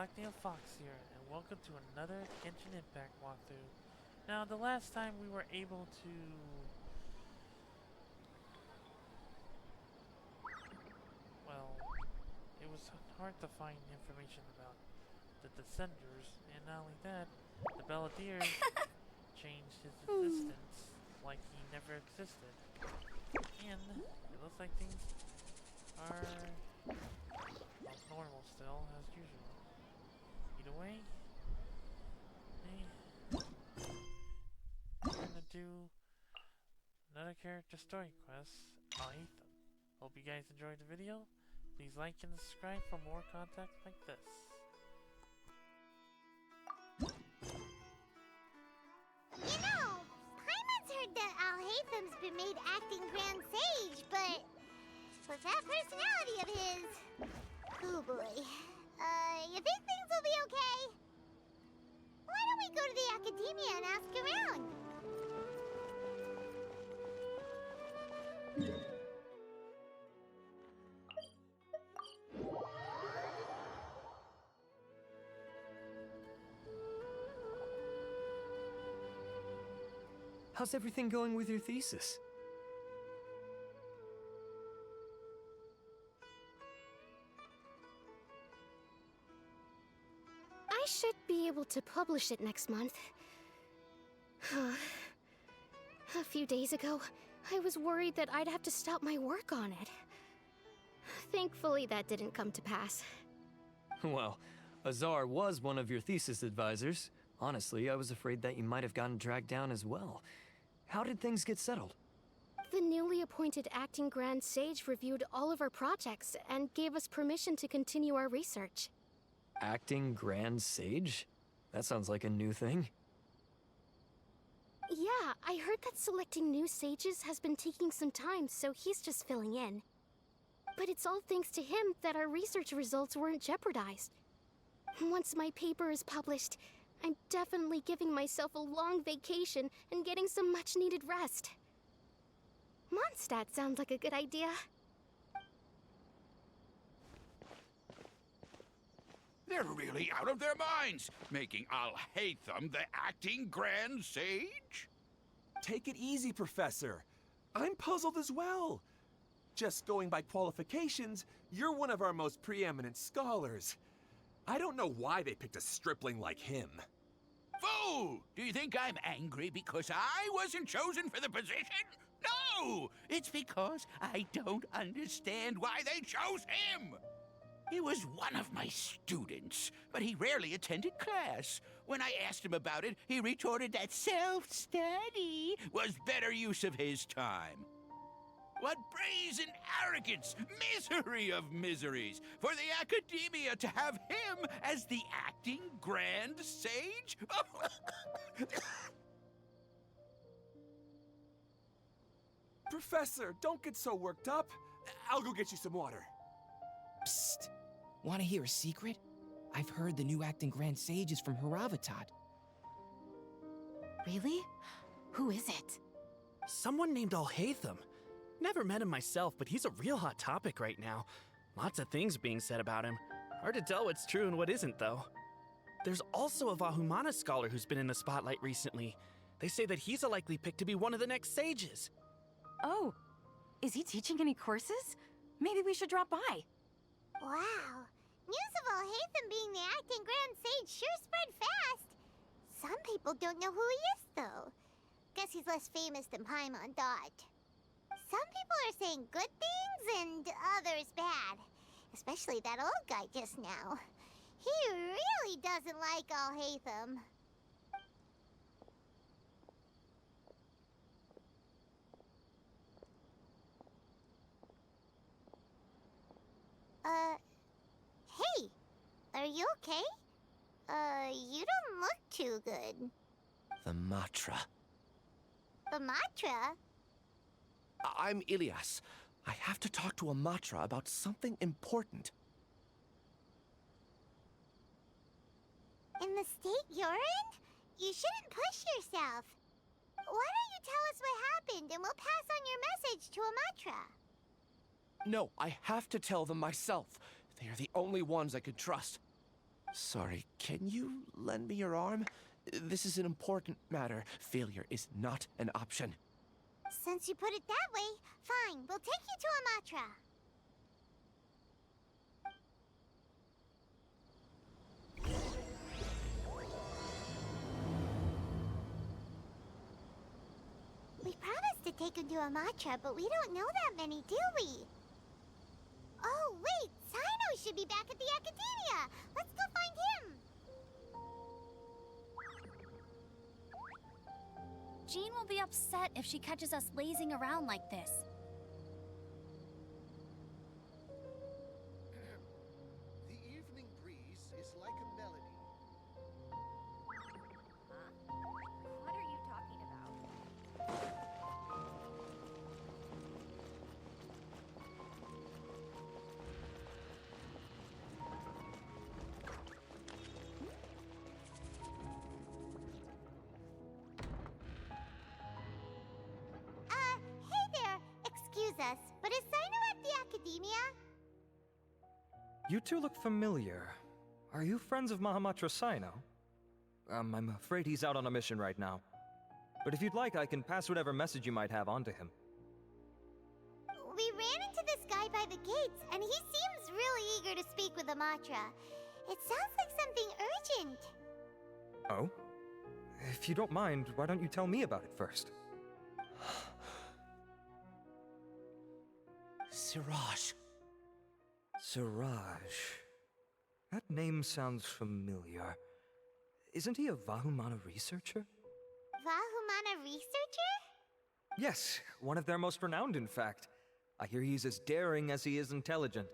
Blacknail Fox here, and welcome to another Genshin Impact walkthrough. Now, the last time we were able to... well, it was hard to find information about the Descenders, and not only that, the Balladeer changed his existence like he never existed. And it looks like things are normal still, as usual. Either way, we're gonna do another character story quest, Alhaitham. Hope you guys enjoyed the video. Please like and subscribe for more content like this. You know, Paimon's heard that Alhaitham's been made acting Grand Sage, but with that personality of his, oh boy. You think things will be okay? Why don't we go to the Academia and ask around? How's everything going with your thesis? I should be able to publish it next month. A few days ago, I was worried that I'd have to stop my work on it. Thankfully, that didn't come to pass. Well, Azar was one of your thesis advisors. Honestly, I was afraid that you might have gotten dragged down as well. How did things get settled? The newly appointed acting Grand Sage reviewed all of our projects and gave us permission to continue our research. Acting Grand Sage? That sounds like a new thing. Yeah, I heard that selecting new sages has been taking some time, so he's just filling in. But it's all thanks to him that our research results weren't jeopardized. Once my paper is published, I'm definitely giving myself a long vacation and getting some much-needed rest. Mondstadt sounds like a good idea. They're really out of their minds, making Alhaitham the acting Grand Sage? Take it easy, Professor. I'm puzzled as well. Just going by qualifications, you're one of our most preeminent scholars. I don't know why they picked a stripling like him. Fool! Do you think I'm angry because I wasn't chosen for the position? No! It's because I don't understand why they chose him! He was one of my students, but he rarely attended class. When I asked him about it, he retorted that self-study was better use of his time. What brazen arrogance, misery of miseries, for the Academia to have him as the acting Grand Sage? Professor, don't get so worked up. I'll go get you some water. Psst. Want to hear a secret? I've heard the new acting Grand Sage is from Haravatat. Really? Who is it? Someone named Alhaitham. Never met him myself, but he's a real hot topic right now. Lots of things being said about him. Hard to tell what's true and what isn't, though. There's also a Vahumana scholar who's been in the spotlight recently. They say that he's a likely pick to be one of the next sages. Oh, is he teaching any courses? Maybe we should drop by. Wow. News of Alhaitham being the acting Grand Sage sure spread fast. Some people don't know who he is, though. Guess he's less famous than Paimon thought. Some people are saying good things and others bad. Especially that old guy just now. He really doesn't like Alhaitham. Hey, are you okay? You don't look too good. The Matra. The Matra? I'm Ilias. I have to talk to a Matra about something important. In the state you're in? You shouldn't push yourself. Why don't you tell us what happened and we'll pass on your message to a Matra? No, I have to tell them myself. They are the only ones I could trust. Sorry, can you lend me your arm? This is an important matter. Failure is not an option. Since you put it that way, fine. We'll take you to Amatra. We promised to take him to Amatra, but we don't know that many, do we? Oh, wait! Sino should be back at the Academia! Let's go find him! Jean will be upset if she catches us lazing around like this. The evening breeze is like a melody. What are you talking about? Hey there! Excuse us, but is Sino at the Academia? You two look familiar. Are you friends of Mahamatra Sino? I'm afraid he's out on a mission right now. But if you'd like, I can pass whatever message you might have on to him. We ran into this guy by the gates, and he seems really eager to speak with Amatra. It sounds like something urgent. Oh? If you don't mind, why don't you tell me about it first? Siraj. Siraj. That name sounds familiar. Isn't he a Vahumana researcher? Vahumana researcher? Yes, one of their most renowned, in fact. I hear he's as daring as he is intelligent.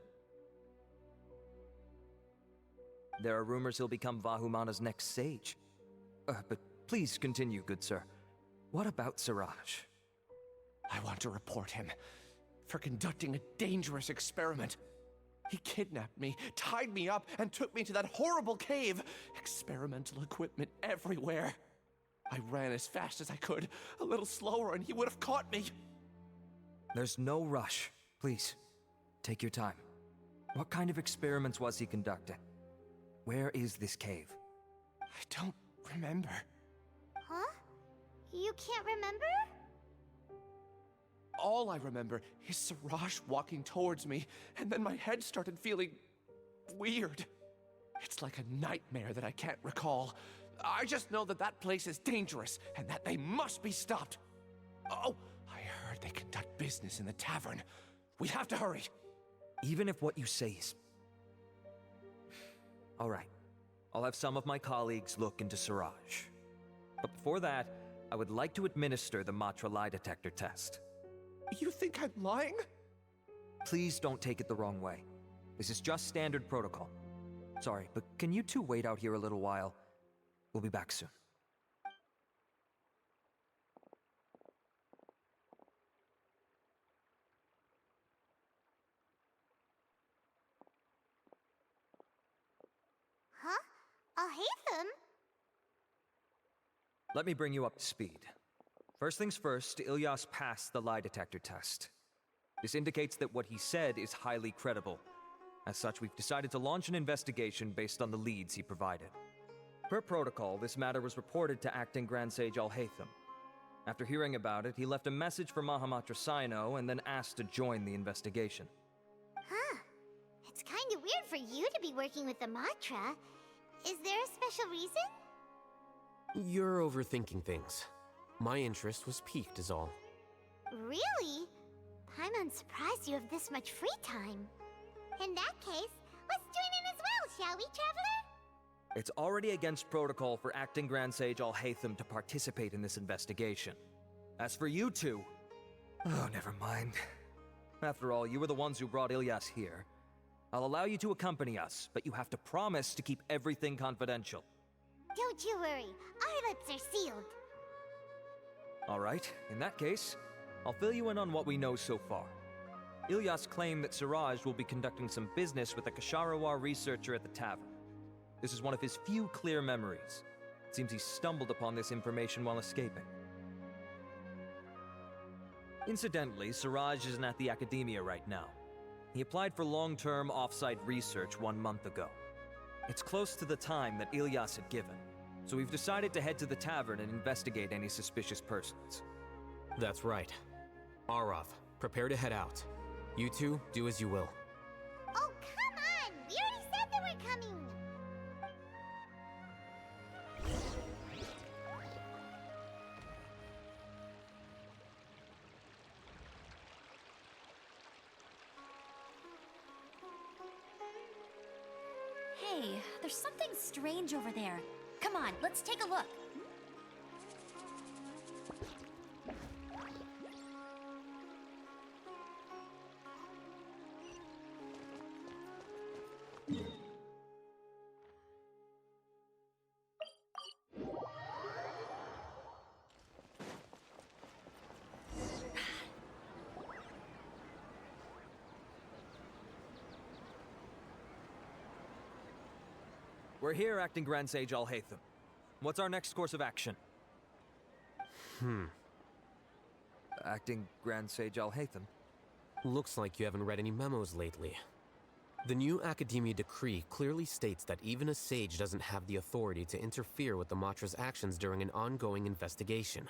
There are rumors he'll become Vahumana's next sage. But please continue, good sir. What about Siraj? I want to report him for conducting a dangerous experiment. He kidnapped me, tied me up, and took me to that horrible cave. Experimental equipment everywhere. I ran as fast as I could, a little slower, and he would have caught me. There's no rush. Please, take your time. What kind of experiments was he conducting? Where is this cave? I don't remember. Huh? You can't remember? All I remember is Siraj walking towards me, and then my head started feeling weird. It's like a nightmare that I can't recall. I just know that that place is dangerous, and that they must be stopped. Oh, I heard they conduct business in the tavern. We have to hurry. Even if what you say is... All right. I'll have some of my colleagues look into Siraj. But before that, I would like to administer the Matra lie detector test. You think I'm lying? Please don't take it the wrong way. This is just standard protocol. Sorry, but can you two wait out here a little while? We'll be back soon. Huh? Alhaitham? Let me bring you up to speed. First things first, Ilyas passed the lie detector test. This indicates that what he said is highly credible. As such, we've decided to launch an investigation based on the leads he provided. Per protocol, this matter was reported to Acting Grand Sage Alhaitham. After hearing about it, he left a message for Mahamatra Sino and then asked to join the investigation. Huh. It's kind of weird for you to be working with the Matra. Is there a special reason? You're overthinking things. My interest was piqued is all. Really? I'm surprised you have this much free time. In that case, let's join in as well, shall we, Traveler? It's already against protocol for Acting Grand Sage Alhaitham to participate in this investigation. As for you two... Oh, never mind. After all, you were the ones who brought Ilyas here. I'll allow you to accompany us, but you have to promise to keep everything confidential. Don't you worry. Our lips are sealed. All right, in that case, I'll fill you in on what we know so far. Ilyas claimed that Siraj will be conducting some business with a Kasharawar researcher at the tavern. This is one of his few clear memories. It seems he stumbled upon this information while escaping. Incidentally, Siraj isn't at the Academia right now. He applied for long-term off-site research 1 month ago. It's close to the time that Ilyas had given, so we've decided to head to the tavern and investigate any suspicious persons. That's right. Arav, prepare to head out. You two, do as you will. Oh, come on! We already said that we're coming! Hey, there's something strange over there. Come on, let's take a look. We're here, Acting Grand Sage Alhaitham. What's our next course of action? Acting Grand Sage Alhaitham? Looks like you haven't read any memos lately. The new Academia decree clearly states that even a sage doesn't have the authority to interfere with the Matra's actions during an ongoing investigation.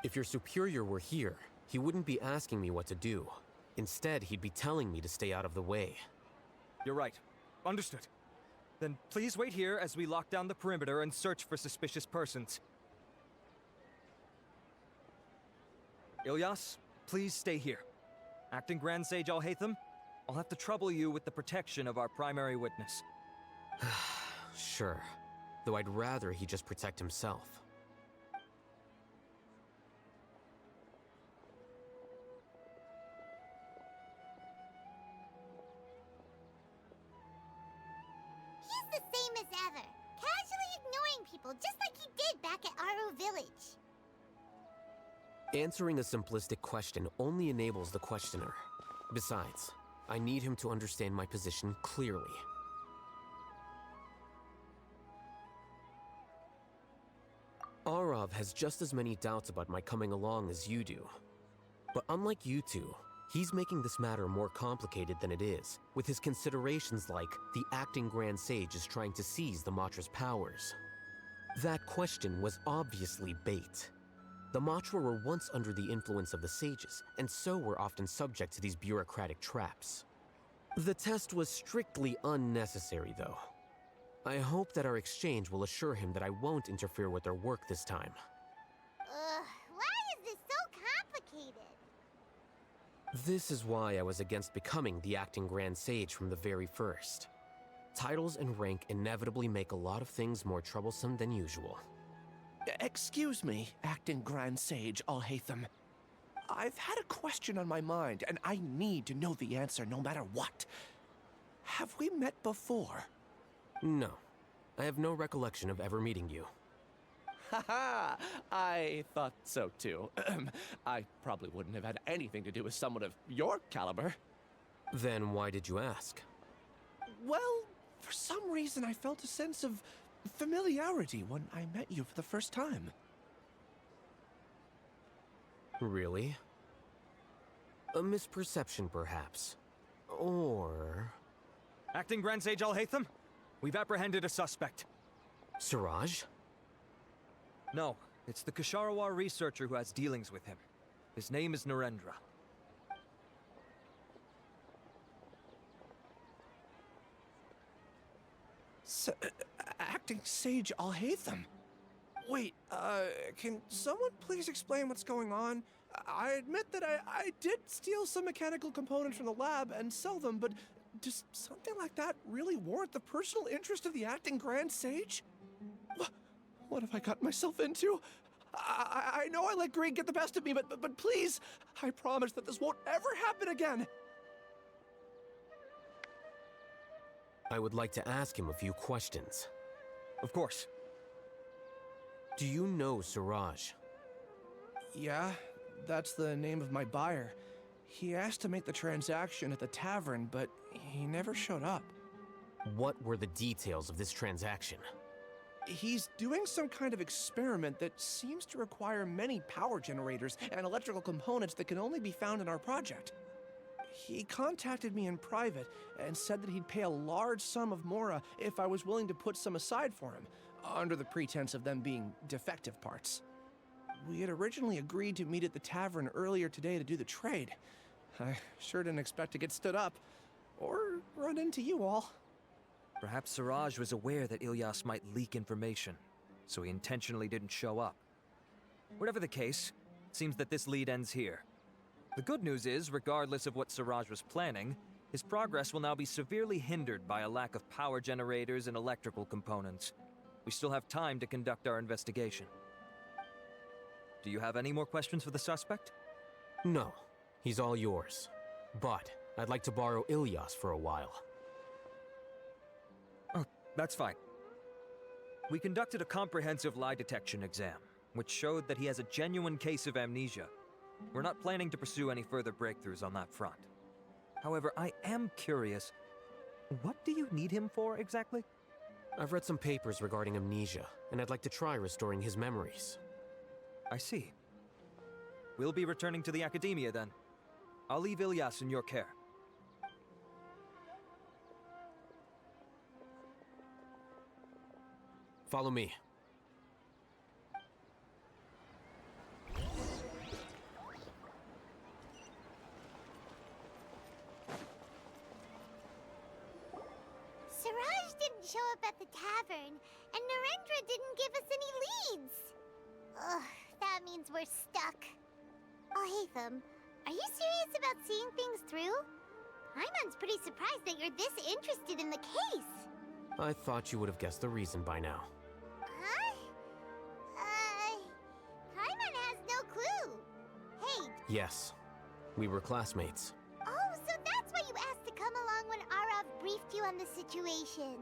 If your superior were here, he wouldn't be asking me what to do. Instead, he'd be telling me to stay out of the way. You're right. Understood. Then please wait here as we lock down the perimeter and search for suspicious persons. Ilyas, please stay here. Acting Grand Sage Alhaitham, I'll have to trouble you with the protection of our primary witness. Sure. Though I'd rather he just protect himself. He's the same as ever, casually ignoring people just like he did back at Aru Village. Answering a simplistic question only enables the questioner. Besides, I need him to understand my position clearly. Arav has just as many doubts about my coming along as you do. But unlike you two, he's making this matter more complicated than it is, with his considerations like the acting Grand Sage is trying to seize the Matra's powers. That question was obviously bait. The Matra were once under the influence of the sages, and so were often subject to these bureaucratic traps. The test was strictly unnecessary, though. I hope that our exchange will assure him that I won't interfere with their work this time. Why is this so complicated? This is why I was against becoming the acting Grand Sage from the very first. Titles and rank inevitably make a lot of things more troublesome than usual. Excuse me, Acting Grand Sage Alhaitham. I've had a question on my mind, and I need to know the answer no matter what. Have we met before? No. I have no recollection of ever meeting you. Haha, I thought so too. I probably wouldn't have had anything to do with someone of your caliber. Then why did you ask? Well, for some reason I felt a sense of familiarity when I met you for the first time. Really? A misperception, perhaps. Or... Acting Grand Sage Alhaitham, we've apprehended a suspect. Siraj? No, it's the Ksharawar researcher who has dealings with him. His name is Narendra. Acting Sage Alhaitham? Wait, can someone please explain what's going on? I admit that I did steal some mechanical components from the lab and sell them, but does something like that really warrant the personal interest of the Acting Grand Sage? What have I gotten myself into? I know I let greed get the best of me, but please, I promise that this won't ever happen again. I would like to ask him a few questions. Of course. Do you know Siraj? Yeah, that's the name of my buyer. He asked to make the transaction at the tavern, but he never showed up. What were the details of this transaction? He's doing some kind of experiment that seems to require many power generators and electrical components that can only be found in our project. He contacted me in private and said that he'd pay a large sum of Mora if I was willing to put some aside for him, under the pretense of them being defective parts. We had originally agreed to meet at the tavern earlier today to do the trade. I sure didn't expect to get stood up, or run into you all. Perhaps Siraj was aware that Ilyas might leak information, so he intentionally didn't show up. Whatever the case, it seems that this lead ends here. The good news is, regardless of what Siraj was planning, his progress will now be severely hindered by a lack of power generators and electrical components. We still have time to conduct our investigation. Do you have any more questions for the suspect? No, he's all yours. But I'd like to borrow Ilyas for a while. Oh, that's fine. We conducted a comprehensive lie detection exam, which showed that he has a genuine case of amnesia. We're not planning to pursue any further breakthroughs on that front. However, I am curious, what do you need him for exactly? I've read some papers regarding amnesia, and I'd like to try restoring his memories. I see. We'll be returning to the Academia then. I'll leave Ilyas in your care. Follow me. Siraj didn't show up at the tavern, and Narendra didn't give us any leads. Ugh, that means we're stuck. Alhaitham, are you serious about seeing things through? Paimon's pretty surprised that you're this interested in the case. I thought you would have guessed the reason by now. Huh? Paimon has no clue. Hey. Yes, we were classmates. Oh, so that's why you asked to come along when Arav briefed you on the situation.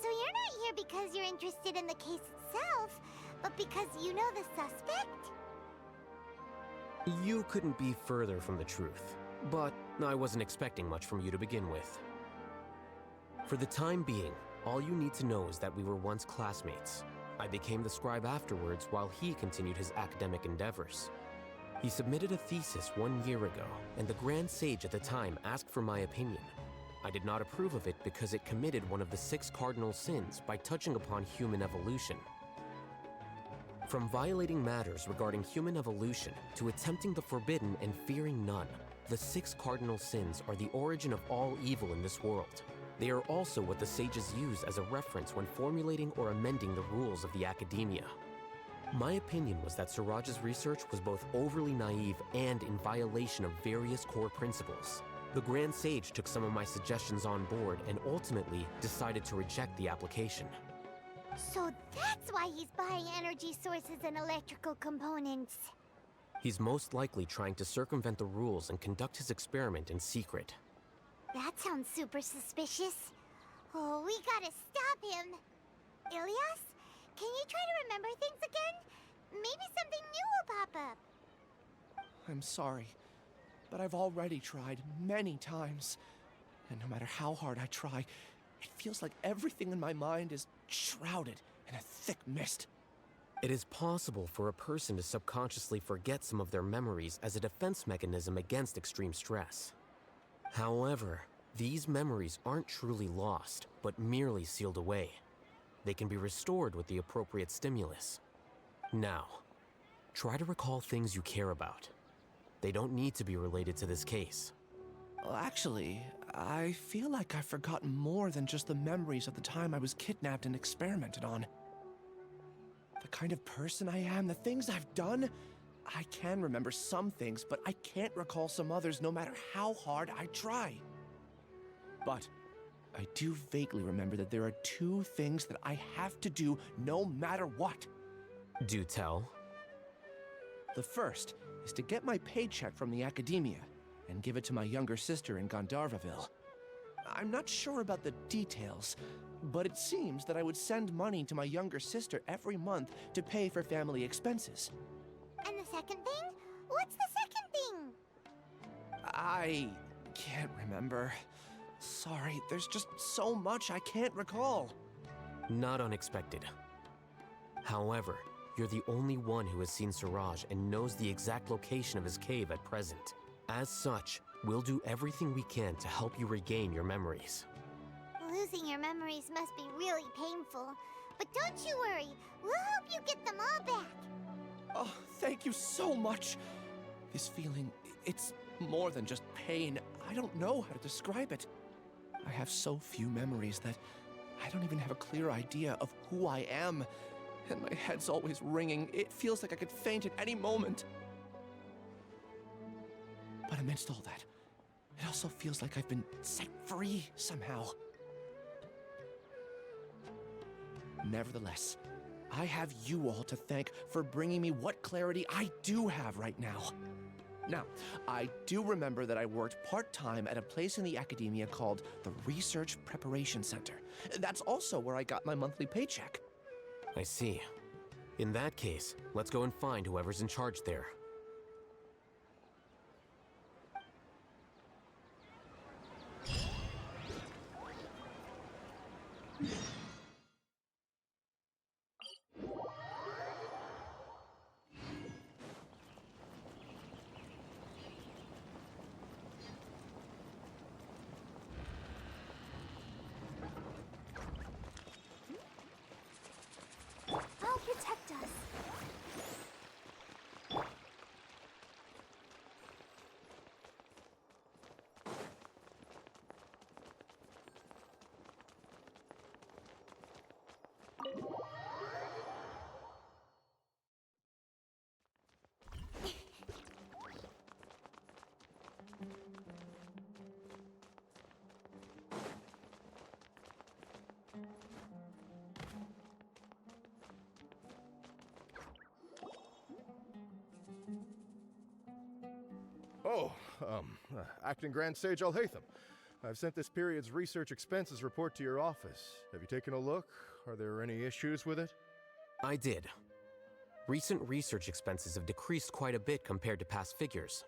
So you're not here because you're interested in the case itself, but because you know the suspect? You couldn't be further from the truth, but I wasn't expecting much from you to begin with. For the time being, all you need to know is that we were once classmates. I became the scribe afterwards while he continued his academic endeavors. He submitted a thesis 1 year ago, and the Grand Sage at the time asked for my opinion. I did not approve of it because it committed one of the 6 cardinal sins by touching upon human evolution. From violating matters regarding human evolution to attempting the forbidden and fearing none, the 6 cardinal sins are the origin of all evil in this world. They are also what the sages use as a reference when formulating or amending the rules of the Academia. My opinion was that Siraj's research was both overly naive and in violation of various core principles. The Grand Sage took some of my suggestions on board and ultimately decided to reject the application. So that's why he's buying energy sources and electrical components. He's most likely trying to circumvent the rules and conduct his experiment in secret. That sounds super suspicious. Oh, we gotta stop him. Ilyas, can you try to remember things again? Maybe something new will pop up. I'm sorry, but I've already tried many times. And no matter how hard I try, it feels like everything in my mind is shrouded in a thick mist. It is possible for a person to subconsciously forget some of their memories as a defense mechanism against extreme stress. However, these memories aren't truly lost, but merely sealed away. They can be restored with the appropriate stimulus. Now, try to recall things you care about. They don't need to be related to this case. Well, actually, I feel like I've forgotten more than just the memories of the time I was kidnapped and experimented on. The kind of person I am, the things I've done, I can remember some things, but I can't recall some others no matter how hard I try. But I do vaguely remember that there are 2 things that I have to do no matter what. Do tell. The first is to get my paycheck from the Academia and give it to my younger sister in Gandharvaville. I'm not sure about the details, but it seems that I would send money to my younger sister every month to pay for family expenses. And the second thing? What's the second thing? I can't remember. Sorry, there's just so much I can't recall. Not unexpected. However, you're the only one who has seen Siraj and knows the exact location of his cave at present. As such, we'll do everything we can to help you regain your memories. Losing your memories must be really painful. But don't you worry, we'll help you get them all back. Oh, thank you so much. This feeling, it's more than just pain. I don't know how to describe it. I have so few memories that I don't even have a clear idea of who I am. And my head's always ringing. It feels like I could faint at any moment. But amidst all that, it also feels like I've been set free somehow. Nevertheless, I have you all to thank for bringing me what clarity I do have right now. Now, I do remember that I worked part-time at a place in the academia called the Research Preparation Center. That's also where I got my monthly paycheck. I see. In that case, let's go and find whoever's in charge there. I'll protect us. Oh, Acting Grand Sage Alhaitham. I've sent this period's research expenses report to your office. Have you taken a look? Are there any issues with it? I did. Recent research expenses have decreased quite a bit compared to past figures.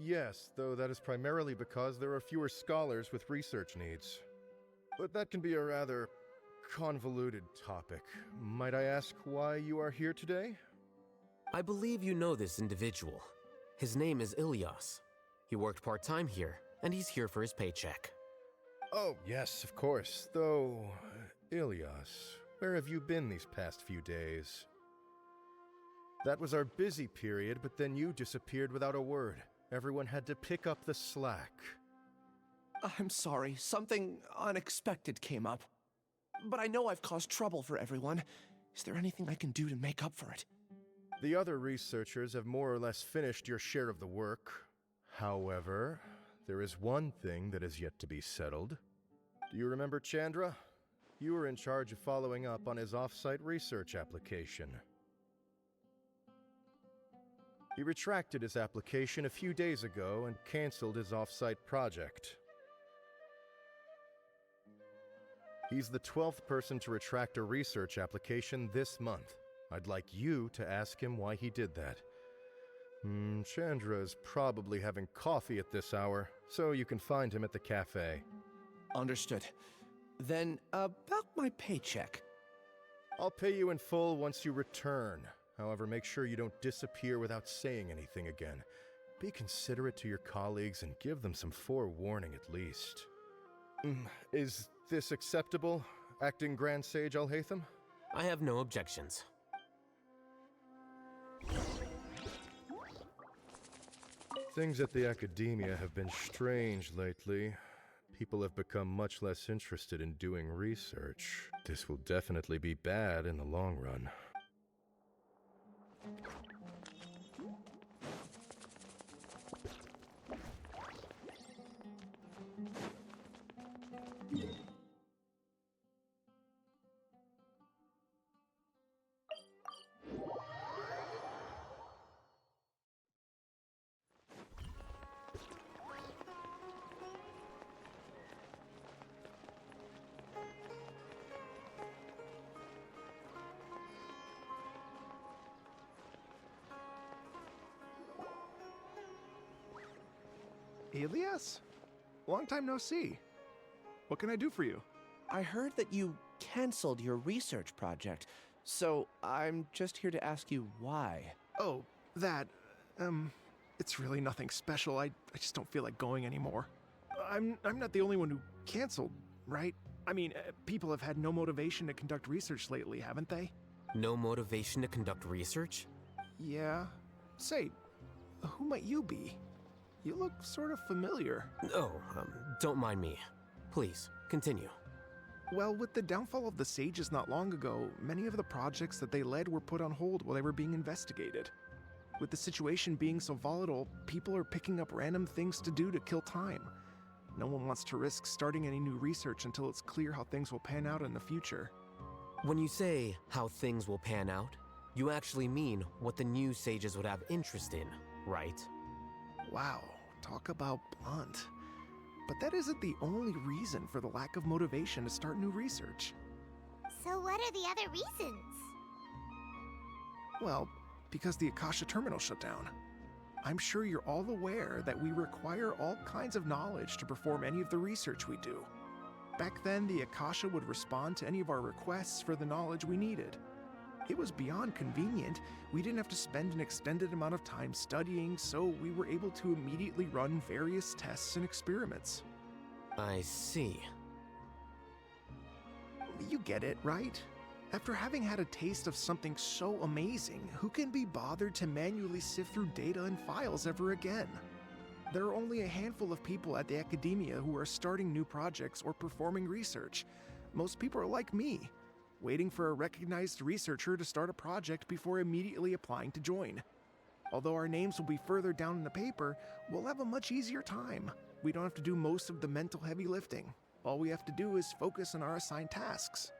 Yes, though that is primarily because there are fewer scholars with research needs. But that can be a rather convoluted topic. Might I ask why you are here today? I believe you know this individual. His name is Ilyas. He worked part-time here, and he's here for his paycheck. Oh, yes, of course. Though, Ilyas, where have you been these past few days? That was our busy period, but then you disappeared without a word. Everyone had to pick up the slack. I'm sorry, something unexpected came up. But I know I've caused trouble for everyone. Is there anything I can do to make up for it? The other researchers have more or less finished your share of the work. However, there is one thing that is yet to be settled. Do you remember Chandra? You were in charge of following up on his off-site research application. He retracted his application a few days ago and canceled his off-site project. He's the 12th person to retract a research application this month. I'd like you to ask him why he did that. Chandra is probably having coffee at this hour, so you can find him at the cafe. Understood. Then, about my paycheck. I'll pay you in full once you return. However, make sure you don't disappear without saying anything again. Be considerate to your colleagues and give them some forewarning at least. Is this acceptable, Acting Grand Sage Alhaitham? I have no objections. Things at the academia have been strange lately. People have become much less interested in doing research. This will definitely be bad in the long run. Ilyas? Long time no see. What can I do for you? I heard that you canceled your research project, so I'm just here to ask you why. Oh, that, It's really nothing special. I just don't feel like going anymore. I'm not the only one who canceled, right? I mean, people have had no motivation to conduct research lately, haven't they? No motivation to conduct research? Yeah. Say, who might you be? You look sort of familiar. Oh, don't mind me. Please, continue. Well, with the downfall of the Sages not long ago, many of the projects that they led were put on hold while they were being investigated. With the situation being so volatile, people are picking up random things to do to kill time. No one wants to risk starting any new research until it's clear how things will pan out in the future. When you say how things will pan out, you actually mean what the new Sages would have interest in, right? Wow, talk about blunt. But that isn't the only reason for the lack of motivation to start new research. So what are the other reasons? Well, because the Akasha terminal shut down. I'm sure you're all aware that we require all kinds of knowledge to perform any of the research we do. Back then, the Akasha would respond to any of our requests for the knowledge we needed. It was beyond convenient. We didn't have to spend an extended amount of time studying, so we were able to immediately run various tests and experiments. I see. You get it, right? After having had a taste of something so amazing, who can be bothered to manually sift through data and files ever again? There are only a handful of people at the academia who are starting new projects or performing research. Most people are like me, waiting for a recognized researcher to start a project before immediately applying to join. Although our names will be further down in the paper, we'll have a much easier time. We don't have to do most of the mental heavy lifting. All we have to do is focus on our assigned tasks.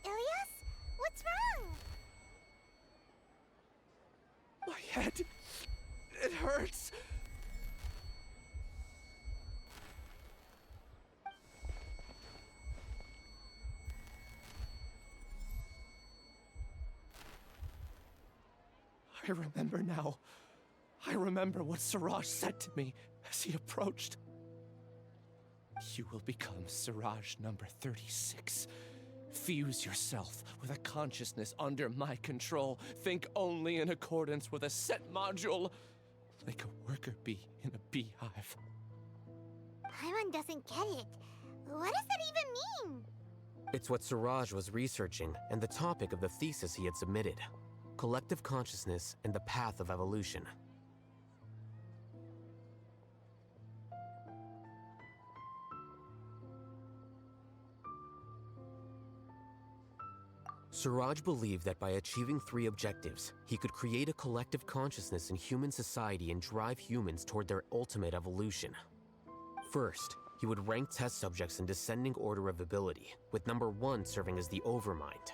Ilias? What's wrong? My head. It hurts. I remember now. I remember what Siraj said to me as he approached. You will become Siraj number 36. Fuse yourself with a consciousness under my control. Think only in accordance with a set module, like a worker bee in a beehive. Paimon doesn't get it. What does that even mean? It's what Siraj was researching and the topic of the thesis he had submitted. Collective consciousness and the path of evolution. Siraj believed that by achieving 3 objectives, he could create a collective consciousness in human society and drive humans toward their ultimate evolution. First, he would rank test subjects in descending order of ability, with number 1 serving as the Overmind.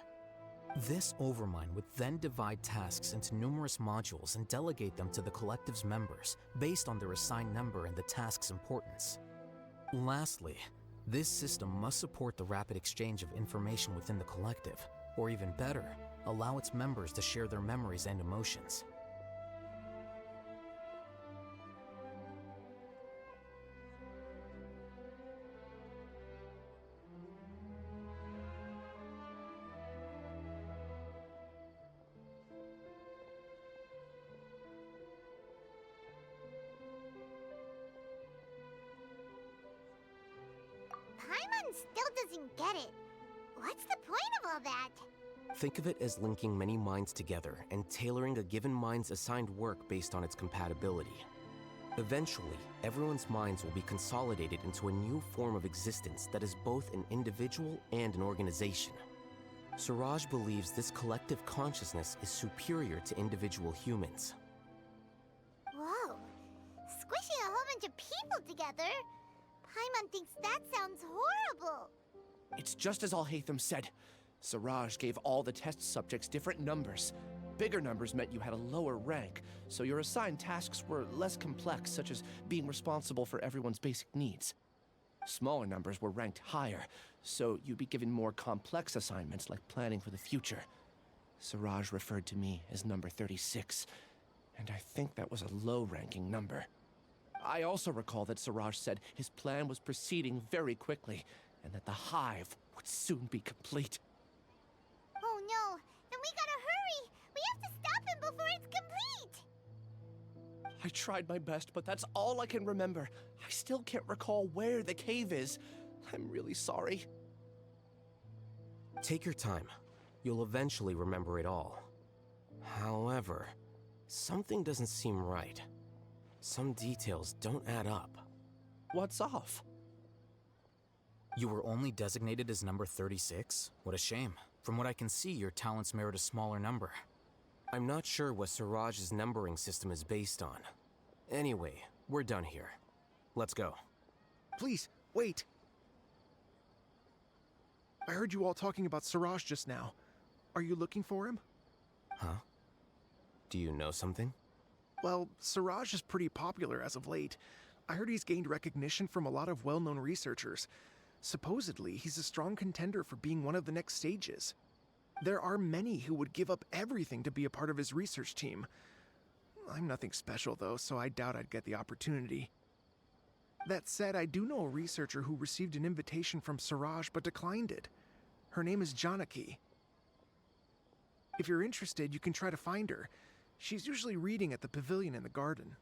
This Overmind would then divide tasks into numerous modules and delegate them to the collective's members, based on their assigned number and the task's importance. Lastly, this system must support the rapid exchange of information within the collective, or even better, allow its members to share their memories and emotions. Paimon still doesn't get it. What's the point of all that? Think of it as linking many minds together and tailoring a given mind's assigned work based on its compatibility. Eventually, everyone's minds will be consolidated into a new form of existence that is both an individual and an organization. Siraj believes this collective consciousness is superior to individual humans. Whoa. Squishing a whole bunch of people together? Paimon thinks that sounds horrible. It's just as Alhaitham said. Siraj gave all the test subjects different numbers. Bigger numbers meant you had a lower rank, so your assigned tasks were less complex, such as being responsible for everyone's basic needs. Smaller numbers were ranked higher, so you'd be given more complex assignments like planning for the future. Siraj referred to me as number 36, and I think that was a low-ranking number. I also recall that Siraj said his plan was proceeding very quickly, and that the hive would soon be complete. Oh no, then we gotta hurry! We have to stop him before it's complete! I tried my best, but that's all I can remember. I still can't recall where the cave is. I'm really sorry. Take your time. You'll eventually remember it all. However, something doesn't seem right. Some details don't add up. What's off? You were only designated as number 36? What a shame. From what I can see, your talents merit a smaller number. I'm not sure what Siraj's numbering system is based on. Anyway, we're done here. Let's go. Please, wait! I heard you all talking about Siraj just now. Are you looking for him? Huh? Do you know something? Well, Siraj is pretty popular as of late. I heard he's gained recognition from a lot of well-known researchers. Supposedly, he's a strong contender for being one of the next sages. There are many who would give up everything to be a part of his research team. I'm nothing special, though, so I doubt I'd get the opportunity. That said, I do know a researcher who received an invitation from Siraj but declined it. Her name is Janaki. If you're interested, you can try to find her. She's usually reading at the pavilion in the garden.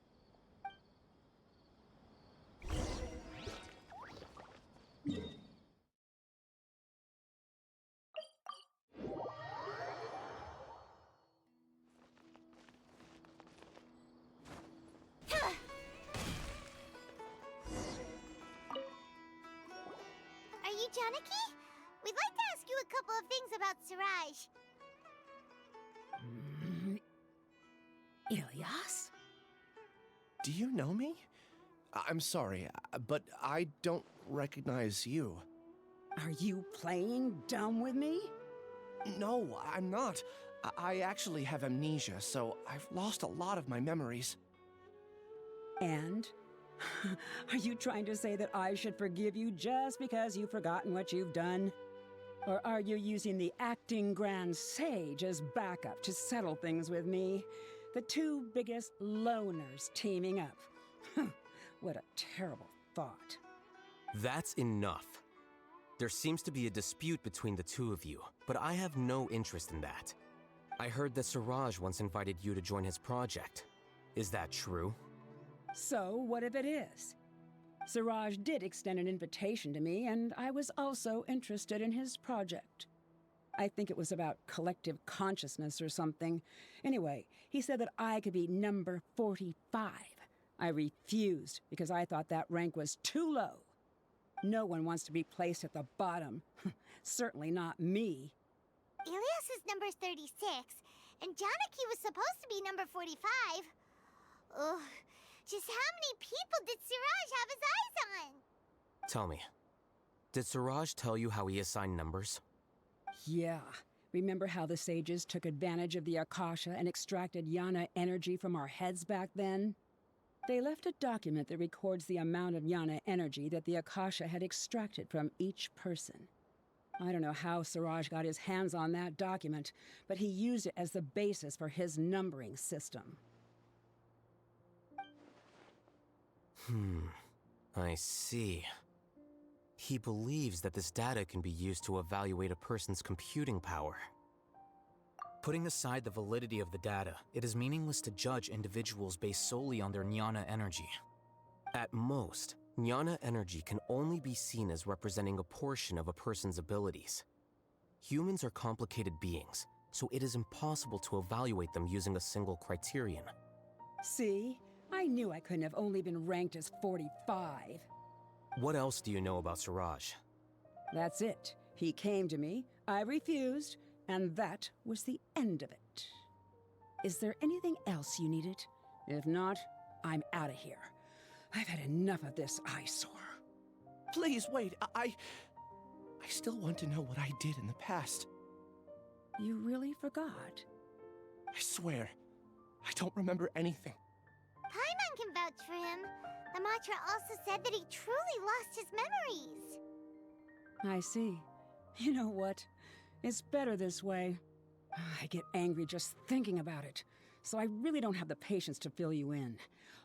Are you Janaki? We'd like to ask you a couple of things about Siraj. Ilyas? Do you know me? I'm sorry, but I don't recognize you. Are you playing dumb with me? No, I'm not. I actually have amnesia, so I've lost a lot of my memories. And? Are you trying to say that I should forgive you just because you've forgotten what you've done? Or are you using the acting Grand Sage as backup to settle things with me? The two biggest loners teaming up. What a terrible thought. That's enough. There seems to be a dispute between the two of you, but I have no interest in that. I heard that Siraj once invited you to join his project. Is that true? So, what if it is? Siraj did extend an invitation to me, and I was also interested in his project. I think it was about collective consciousness or something. Anyway, he said that I could be number 45. I refused because I thought that rank was too low. No one wants to be placed at the bottom. Certainly not me. Ilyas is number 36, and Janaki was supposed to be number 45. Ugh, just how many people did Siraj have his eyes on? Tell me, did Siraj tell you how he assigned numbers? Yeah. Remember how the sages took advantage of the Akasha and extracted Yana energy from our heads back then? They left a document that records the amount of Yana energy that the Akasha had extracted from each person. I don't know how Siraj got his hands on that document, but he used it as the basis for his numbering system. I see. He believes that this data can be used to evaluate a person's computing power. Putting aside the validity of the data, it is meaningless to judge individuals based solely on their jnana energy. At most, jnana energy can only be seen as representing a portion of a person's abilities. Humans are complicated beings, so it is impossible to evaluate them using a single criterion. See? I knew I couldn't have only been ranked as 45. What else do you know about Siraj? That's it. He came to me, I refused, and that was the end of it. Is there anything else you needed? If not, I'm out of here. I've had enough of this eyesore. Please, wait. I still want to know what I did in the past. You really forgot? I swear, I don't remember anything. Paimon can vouch for him. The mantra also said that he truly lost his memories. I see. You know what? It's better this way. I get angry just thinking about it, so I really don't have the patience to fill you in.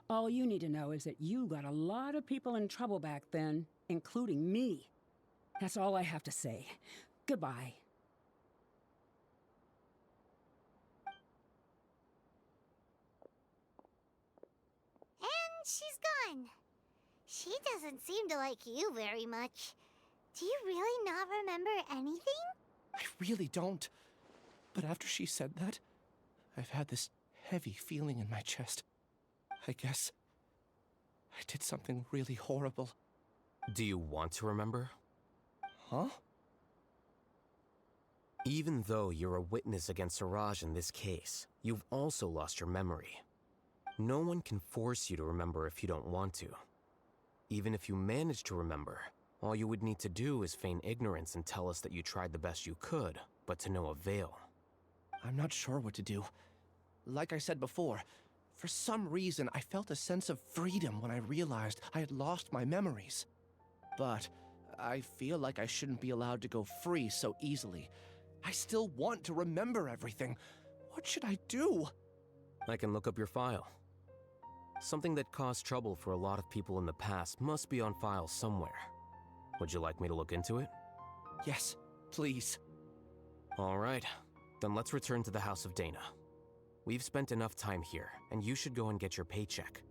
All you need to know is that you got a lot of people in trouble back then, including me. That's all I have to say. Goodbye. And she's gone. She doesn't seem to like you very much. Do you really not remember anything? I really don't. But after she said that, I've had this heavy feeling in my chest. I guess I did something really horrible. Do you want to remember? Huh? Even though you're a witness against Siraj in this case, you've also lost your memory. No one can force you to remember if you don't want to. Even if you manage to remember, all you would need to do is feign ignorance and tell us that you tried the best you could, but to no avail. I'm not sure what to do. Like I said before, for some reason I felt a sense of freedom when I realized I had lost my memories. But I feel like I shouldn't be allowed to go free so easily. I still want to remember everything. What should I do? I can look up your file. Something that caused trouble for a lot of people in the past must be on file somewhere. Would you like me to look into it? Yes, please. All right. Then let's return to the House of Dana. We've spent enough time here, and you should go and get your paycheck.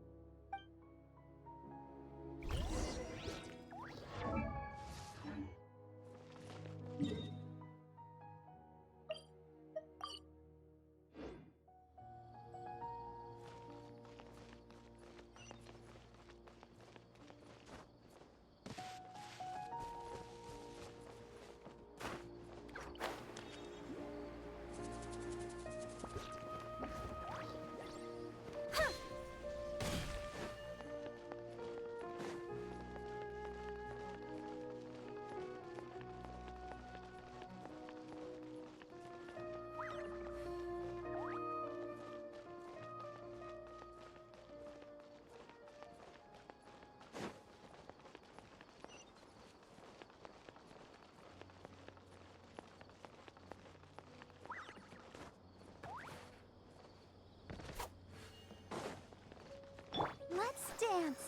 Let's dance.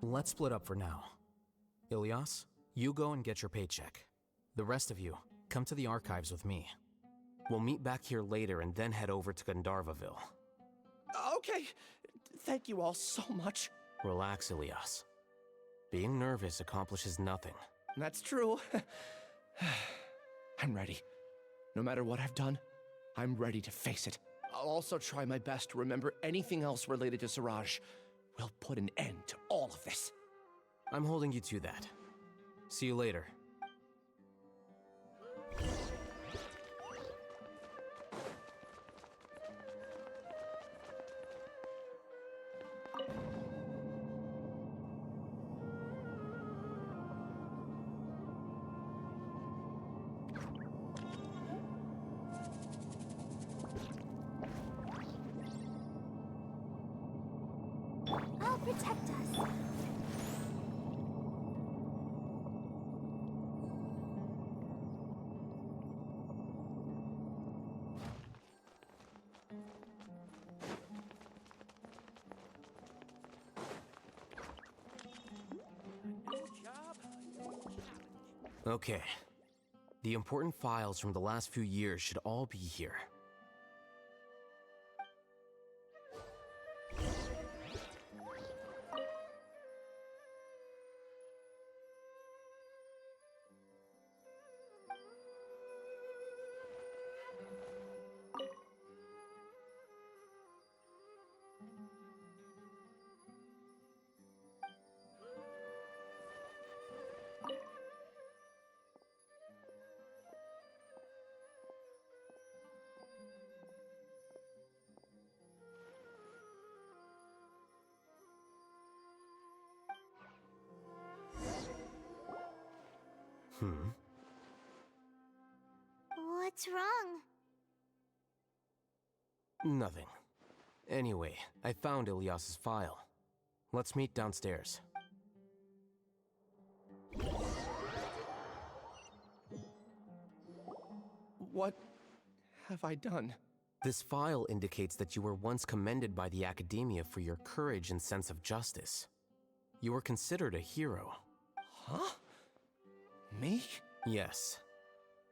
Let's split up for now. Ilyas, you go and get your paycheck. The rest of you, come to the archives with me. We'll meet back here later and then head over to Gandharvaville. Okay. Thank you all so much. Relax, Ilyas. Being nervous accomplishes nothing. That's true. I'm ready. No matter what I've done, I'm ready to face it. I'll also try my best to remember anything else related to Siraj. We'll put an end to all of this. I'm holding you to that. See you later. I'll protect us. Okay. The important files from the last few years should all be here. What's wrong? Nothing. Anyway, I found Ilyas's file. Let's meet downstairs. What have I done? This file indicates that you were once commended by the Academia for your courage and sense of justice. You were considered a hero. Huh? Me? Yes.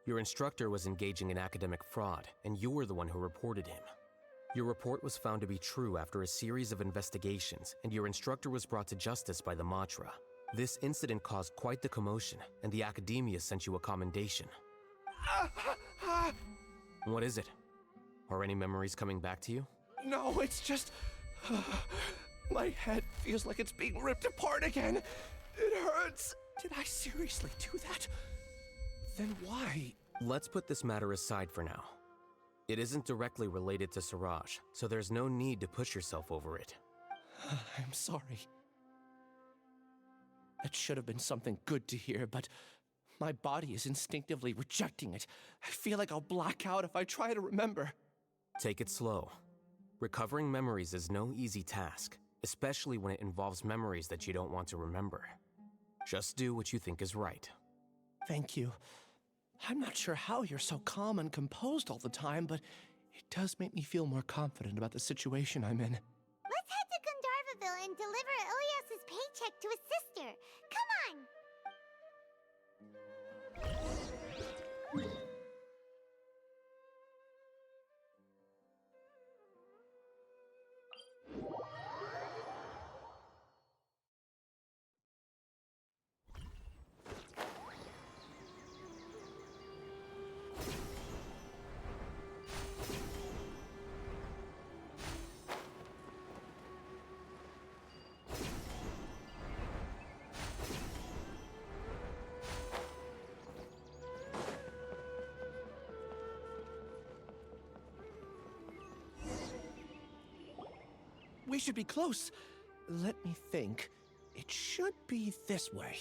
Your instructor was engaging in academic fraud, and you were the one who reported him. Your report was found to be true after a series of investigations, and your instructor was brought to justice by the Matra. This incident caused quite the commotion, and the Academia sent you a commendation. What is it? Are any memories coming back to you? No, it's just... my head feels like it's being ripped apart again. It hurts. Did I seriously do that? Then why? Let's put this matter aside for now. It isn't directly related to Siraj, so there's no need to push yourself over it. I'm sorry. That should have been something good to hear, but my body is instinctively rejecting it. I feel like I'll black out if I try to remember. Take it slow. Recovering memories is no easy task, especially when it involves memories that you don't want to remember. Just do what you think is right. Thank you. I'm not sure how you're so calm and composed all the time, but it does make me feel more confident about the situation I'm in. Let's head to Gandharvaville and deliver Ilyas's paycheck to his sister. Come on! We should be close. Let me think. It should be this way.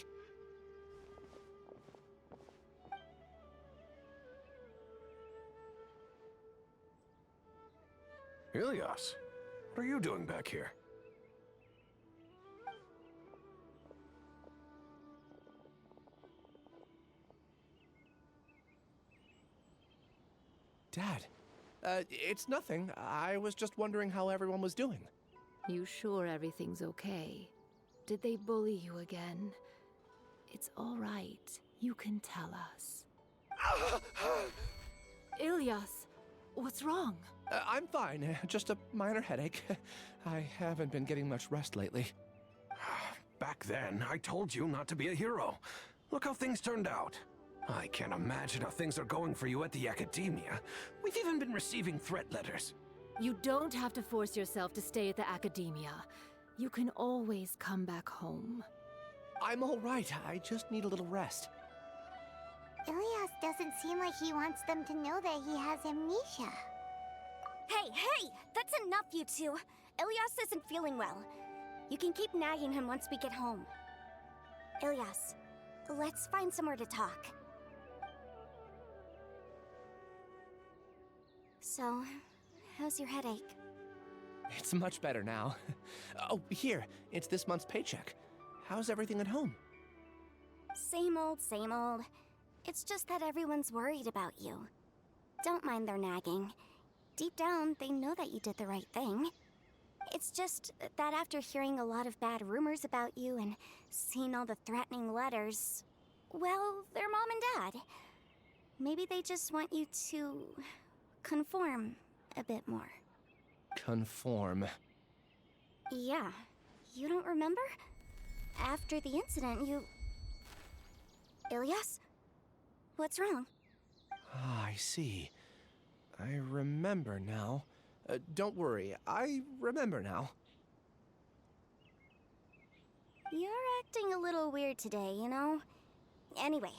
Ilyas, what are you doing back here? Dad, it's nothing. I was just wondering how everyone was doing. You sure everything's okay? Did they bully you again? It's all right. You can tell us. Ilyas, what's wrong? I'm fine. Just a minor headache. I haven't been getting much rest lately. Back then, I told you not to be a hero. Look how things turned out. I can't imagine how things are going for you at the Academia. We've even been receiving threat letters. You don't have to force yourself to stay at the Academia. You can always come back home. I'm all right. I just need a little rest. Ilyas doesn't seem like he wants them to know that he has amnesia. Hey! That's enough, you two! Ilyas isn't feeling well. You can keep nagging him once we get home. Ilyas, let's find somewhere to talk. So, how's your headache? It's much better now. Oh, here. It's this month's paycheck. How's everything at home? Same old, same old. It's just that everyone's worried about you. Don't mind their nagging. Deep down, they know that you did the right thing. It's just that after hearing a lot of bad rumors about you and seeing all the threatening letters, well, they're mom and dad. Maybe they just want you to conform a bit more. Conform. Yeah. You don't remember? After the incident, you... Ilyas? What's wrong? Ah, I see. I remember now. Don't worry, I remember now. You're acting a little weird today, you know? Anyway,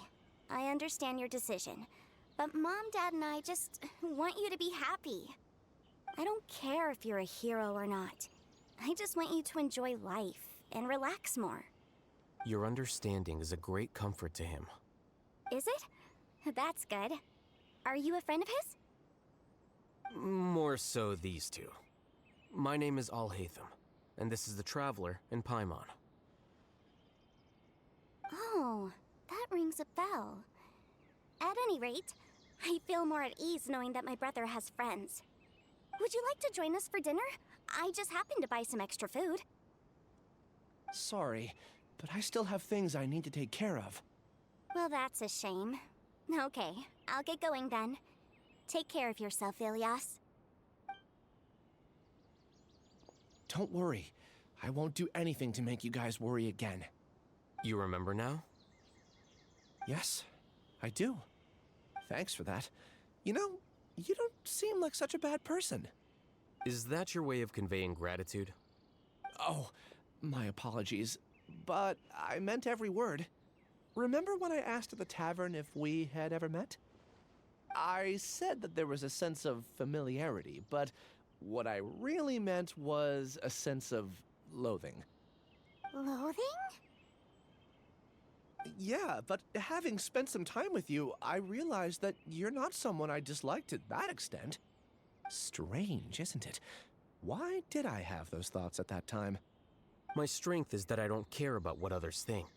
I understand your decision. But Mom, Dad, and I just want you to be happy. I don't care if you're a hero or not. I just want you to enjoy life and relax more. Your understanding is a great comfort to him. Is it? That's good. Are you a friend of his? More so these two. My name is Alhaitham, and this is the Traveler in Paimon. Oh, that rings a bell. At any rate, I feel more at ease knowing that my brother has friends. Would you like to join us for dinner? I just happened to buy some extra food. Sorry, but I still have things I need to take care of. Well, that's a shame. Okay, I'll get going then. Take care of yourself, Ilias. Don't worry. I won't do anything to make you guys worry again. You remember now? Yes, I do. Thanks for that. You know, you don't seem like such a bad person. Is that your way of conveying gratitude? Oh, my apologies. But I meant every word. Remember when I asked at the tavern if we had ever met? I said that there was a sense of familiarity, but what I really meant was a sense of loathing. Loathing? Yeah, but having spent some time with you, I realized that you're not someone I disliked to that extent. Strange, isn't it? Why did I have those thoughts at that time? My strength is that I don't care about what others think.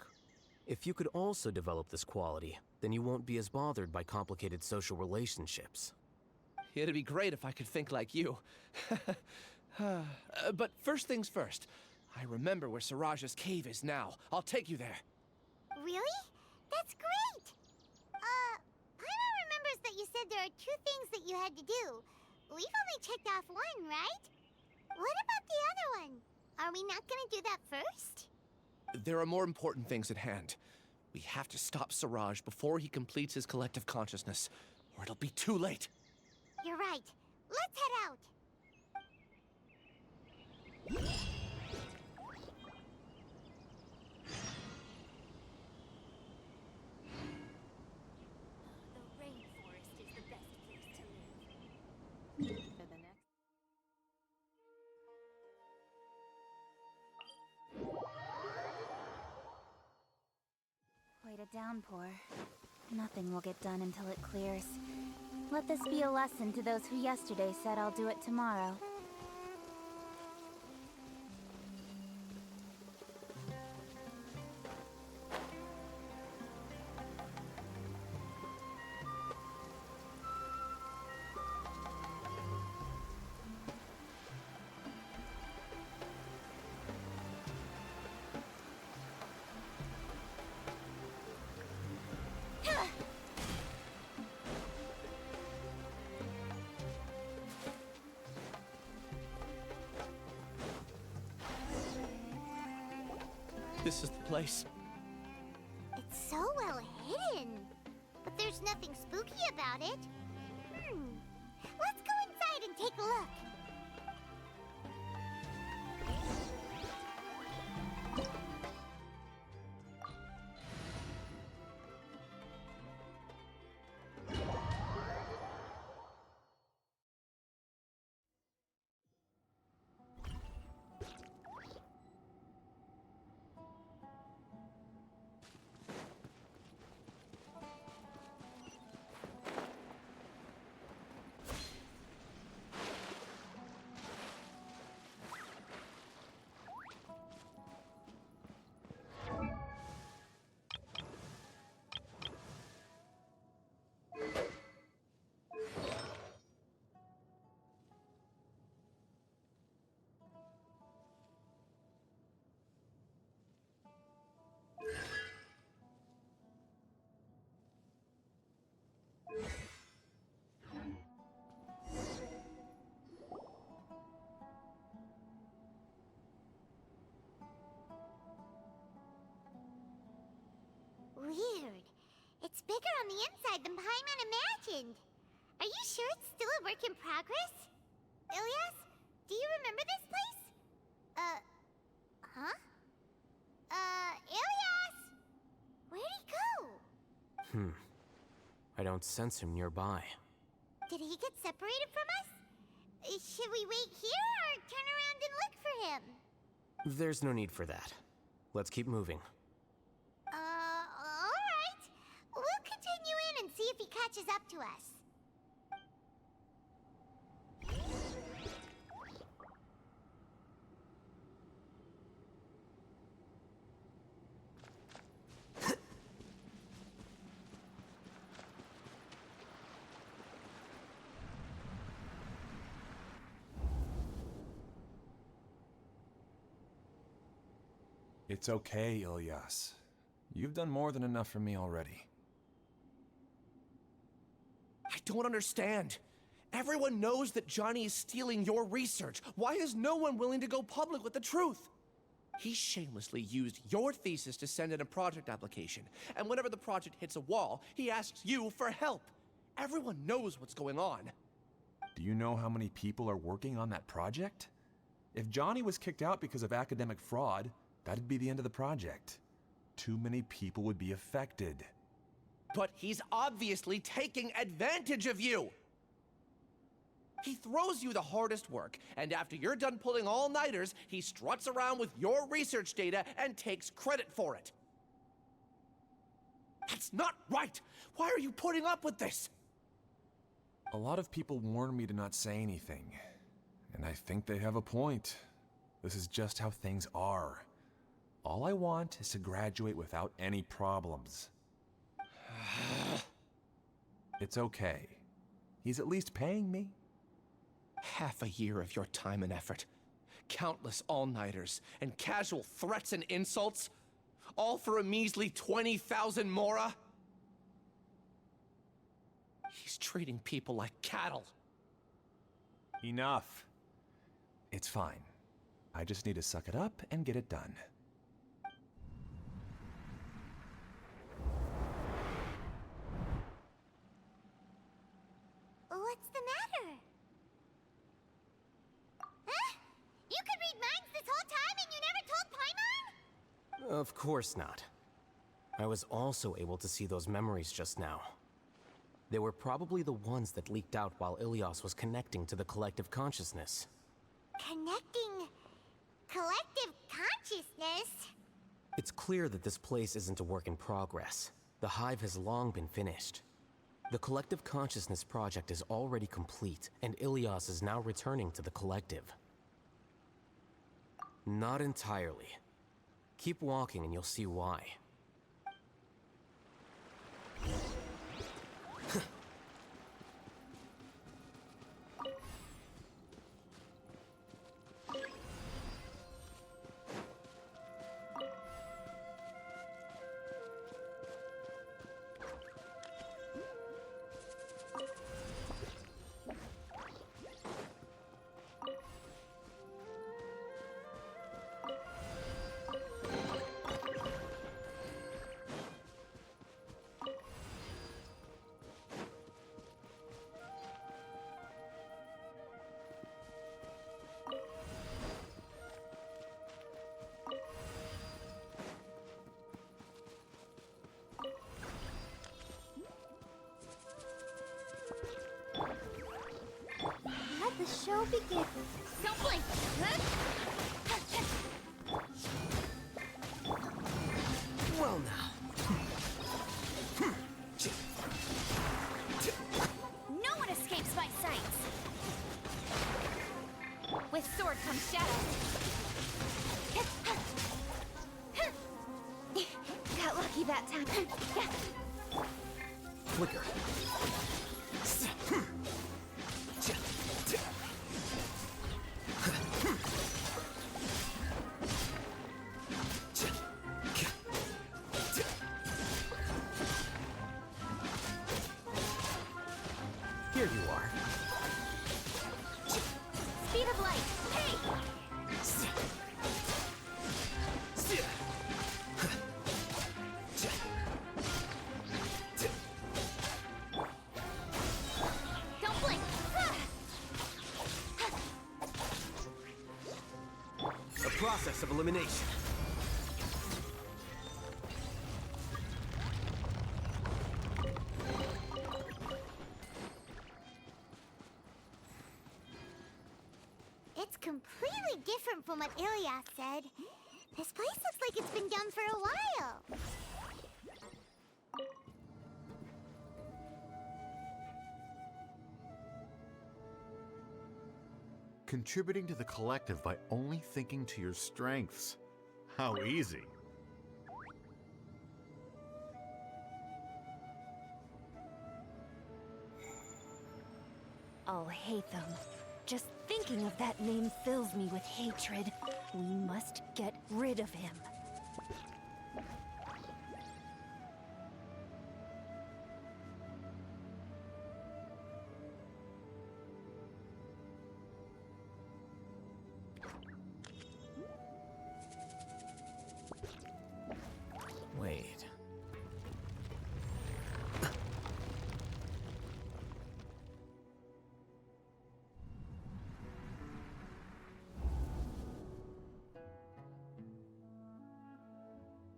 If you could also develop this quality, then you won't be as bothered by complicated social relationships. It'd be great if I could think like you. But first things first. I remember where Siraj's cave is now. I'll take you there. Really? That's great! Paimon remembers that you said there are 2 things that you had to do. We've only checked off 1, right? What about the other one? Are we not gonna do that first? There are more important things at hand. We have to stop Siraj before he completes his collective consciousness, or it'll be too late. You're right. Let's head out. The rainforest is the best place to live. For the next. Quite a downpour. Nothing will get done until it clears. Let this be a lesson to those who yesterday said I'll do it tomorrow. This is the place. It's so well hidden. But there's nothing spooky about it. Let's go inside and take a look. Weird. It's bigger on the inside than Paimon imagined. Are you sure it's still a work in progress? Ilias, do you remember this place? Huh? Ilias! Where'd he go? I don't sense him nearby. Did he get separated from us? Should we wait here or turn around and look for him? There's no need for that. Let's keep moving. Alright. We'll continue catches up to us. It's okay, Ilyas. You've done more than enough for me already. I don't understand. Everyone knows that Johnny is stealing your research. Why is no one willing to go public with the truth? He shamelessly used your thesis to send in a project application, and whenever the project hits a wall, he asks you for help. Everyone knows what's going on. Do you know how many people are working on that project? If Johnny was kicked out because of academic fraud, that'd be the end of the project. Too many people would be affected. But he's obviously taking advantage of you! He throws you the hardest work, and after you're done pulling all-nighters, he struts around with your research data and takes credit for it. That's not right! Why are you putting up with this? A lot of people warn me to not say anything, and I think they have a point. This is just how things are. All I want is to graduate without any problems. It's okay. He's at least paying me. Half a year of your time and effort, countless all-nighters, and casual threats and insults, all for a measly 20,000 mora? He's treating people like cattle. Enough. It's fine. I just need to suck it up and get it done. What's the matter? Huh? You could read minds this whole time and you never told Paimon? Of course not. I was also able to see those memories just now. They were probably the ones that leaked out while Ilyas was connecting to the collective consciousness. Connecting collective consciousness? It's clear that this place isn't a work in progress. The hive has long been finished. The collective consciousness project is already complete, and Ilyas is now returning to the collective. Not entirely. Keep walking and you'll see why. Let the show begin. Don't blink! Well now. No one escapes my sights! With sword comes shadow. Got lucky that time. Flicker. Here you are. Speed of light. Hey! Don't blink. A process of elimination. It's completely different from what Ilyas said. This place looks like it's been done for a while. Contributing to the collective by only thinking to your strengths. How easy. Alhaitham. Just thinking of that name fills me with hatred. We must get rid of him. Wait.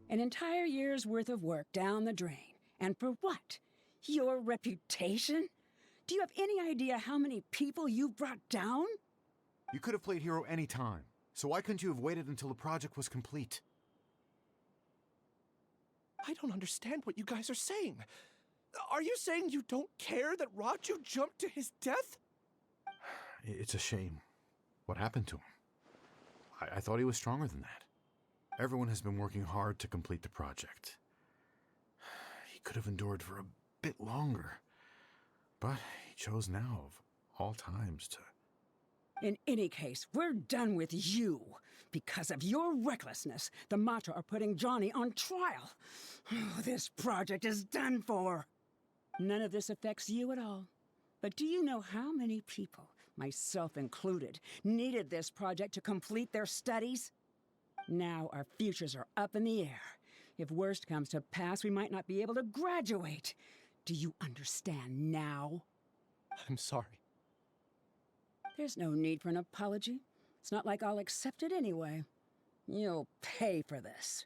An entire year's worth of work down the drain. And for what? Your reputation? Do you have any idea how many people you've brought down? You could have played hero any time, so why couldn't you have waited until the project was complete? I don't understand what you guys are saying. Are you saying you don't care that Raju jumped to his death? It's a shame. What happened to him? I thought he was stronger than that. Everyone has been working hard to complete the project. He could have endured for a bit longer, but he chose now, of all times, to... In any case, we're done with you. Because of your recklessness, the Matra are putting Johnny on trial. This project is done for. None of this affects you at all. But do you know how many people, myself included, needed this project to complete their studies? Now our futures are up in the air. If worst comes to pass, we might not be able to graduate. Do you understand now? I'm sorry. There's no need for an apology. It's not like I'll accept it anyway. You'll pay for this.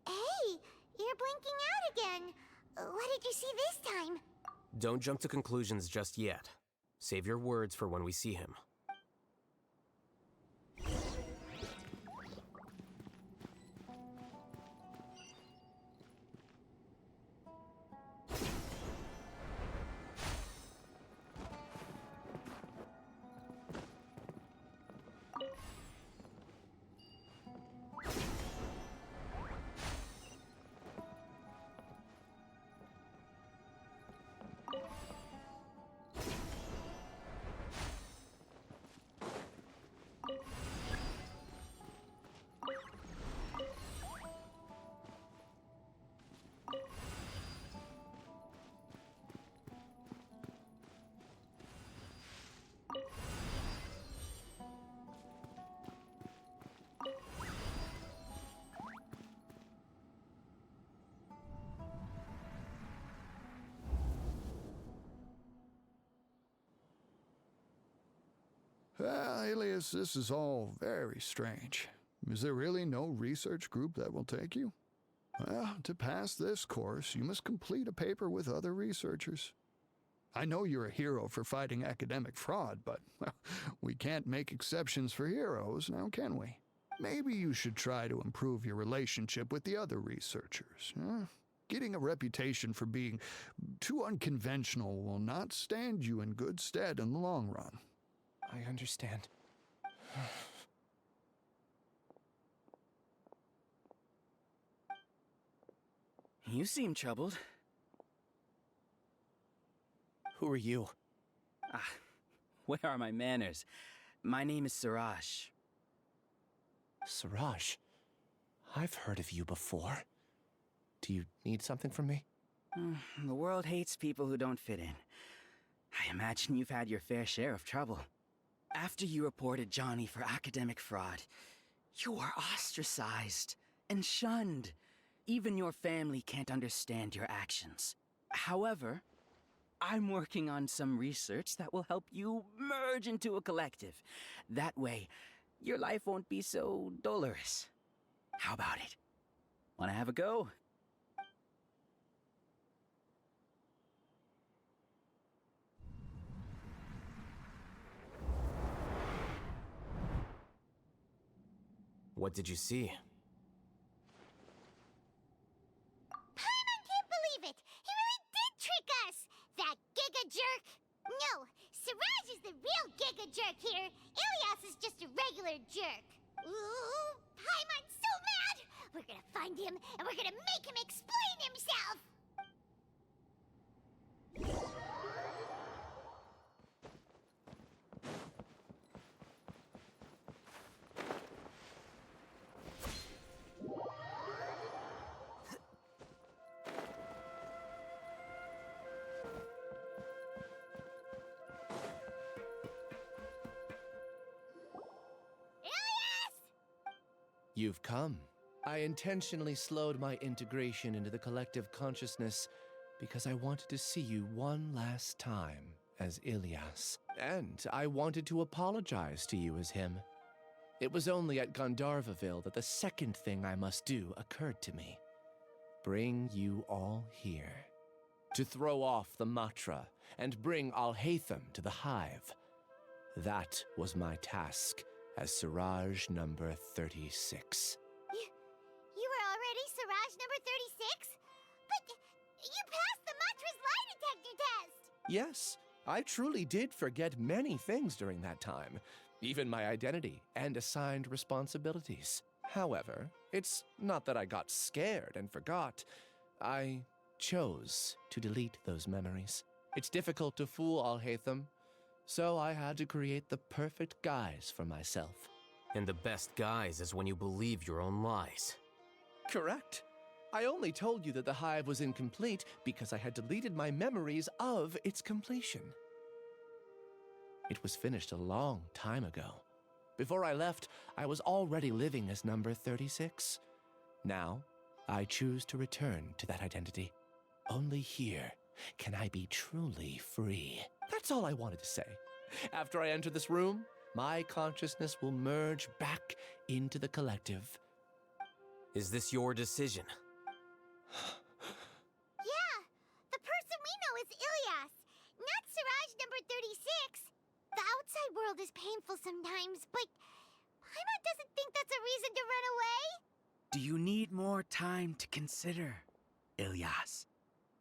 Hey, you're blinking out again. What did you see this time? Don't jump to conclusions just yet. Save your words for when we see him. Well, Alias, this is all very strange. Is there really no research group that will take you? Well, to pass this course, you must complete a paper with other researchers. I know you're a hero for fighting academic fraud, but well, we can't make exceptions for heroes, now can we? Maybe you should try to improve your relationship with the other researchers. Getting a reputation for being too unconventional will not stand you in good stead in the long run. I understand. You seem troubled. Who are you? Where are my manners? My name is Siraj. Siraj, I've heard of you before. Do you need something from me? The world hates people who don't fit in. I imagine you've had your fair share of trouble. After you reported Johnny for academic fraud, you were ostracized and shunned. Even your family can't understand your actions. However, I'm working on some research that will help you merge into a collective. That way, your life won't be so dolorous. How about it? Wanna have a go? What did you see? No, Siraj is the real Giga Jerk here. Ilias is just a regular jerk. Ooh, Paimon's so mad! We're gonna find him, and we're gonna make him explain himself! You've come. I intentionally slowed my integration into the collective consciousness because I wanted to see you one last time as Ilias. And I wanted to apologize to you as him. It was only at Gandharvaville that the second thing I must do occurred to me. Bring you all here. To throw off the Matra and bring Alhaitham to the Hive. That was my task as Siraj number 36. You were already Siraj number 36? But you passed the Matra's lie detector test! Yes, I truly did forget many things during that time, even my identity and assigned responsibilities. However, it's not that I got scared and forgot. I chose to delete those memories. It's difficult to fool Alhaitham, so I had to create the perfect guise for myself. And the best guise is when you believe your own lies. Correct. I only told you that the hive was incomplete because I had deleted my memories of its completion. It was finished a long time ago. Before I left, I was already living as number 36. Now, I choose to return to that identity. Only here can I be truly free. That's all I wanted to say. After I enter this room, my consciousness will merge back into the collective. Is this your decision? Yeah, the person we know is Ilias, not Siraj number 36. The outside world is painful sometimes, but Paimon doesn't think that's a reason to run away. Do you need more time to consider, Ilias?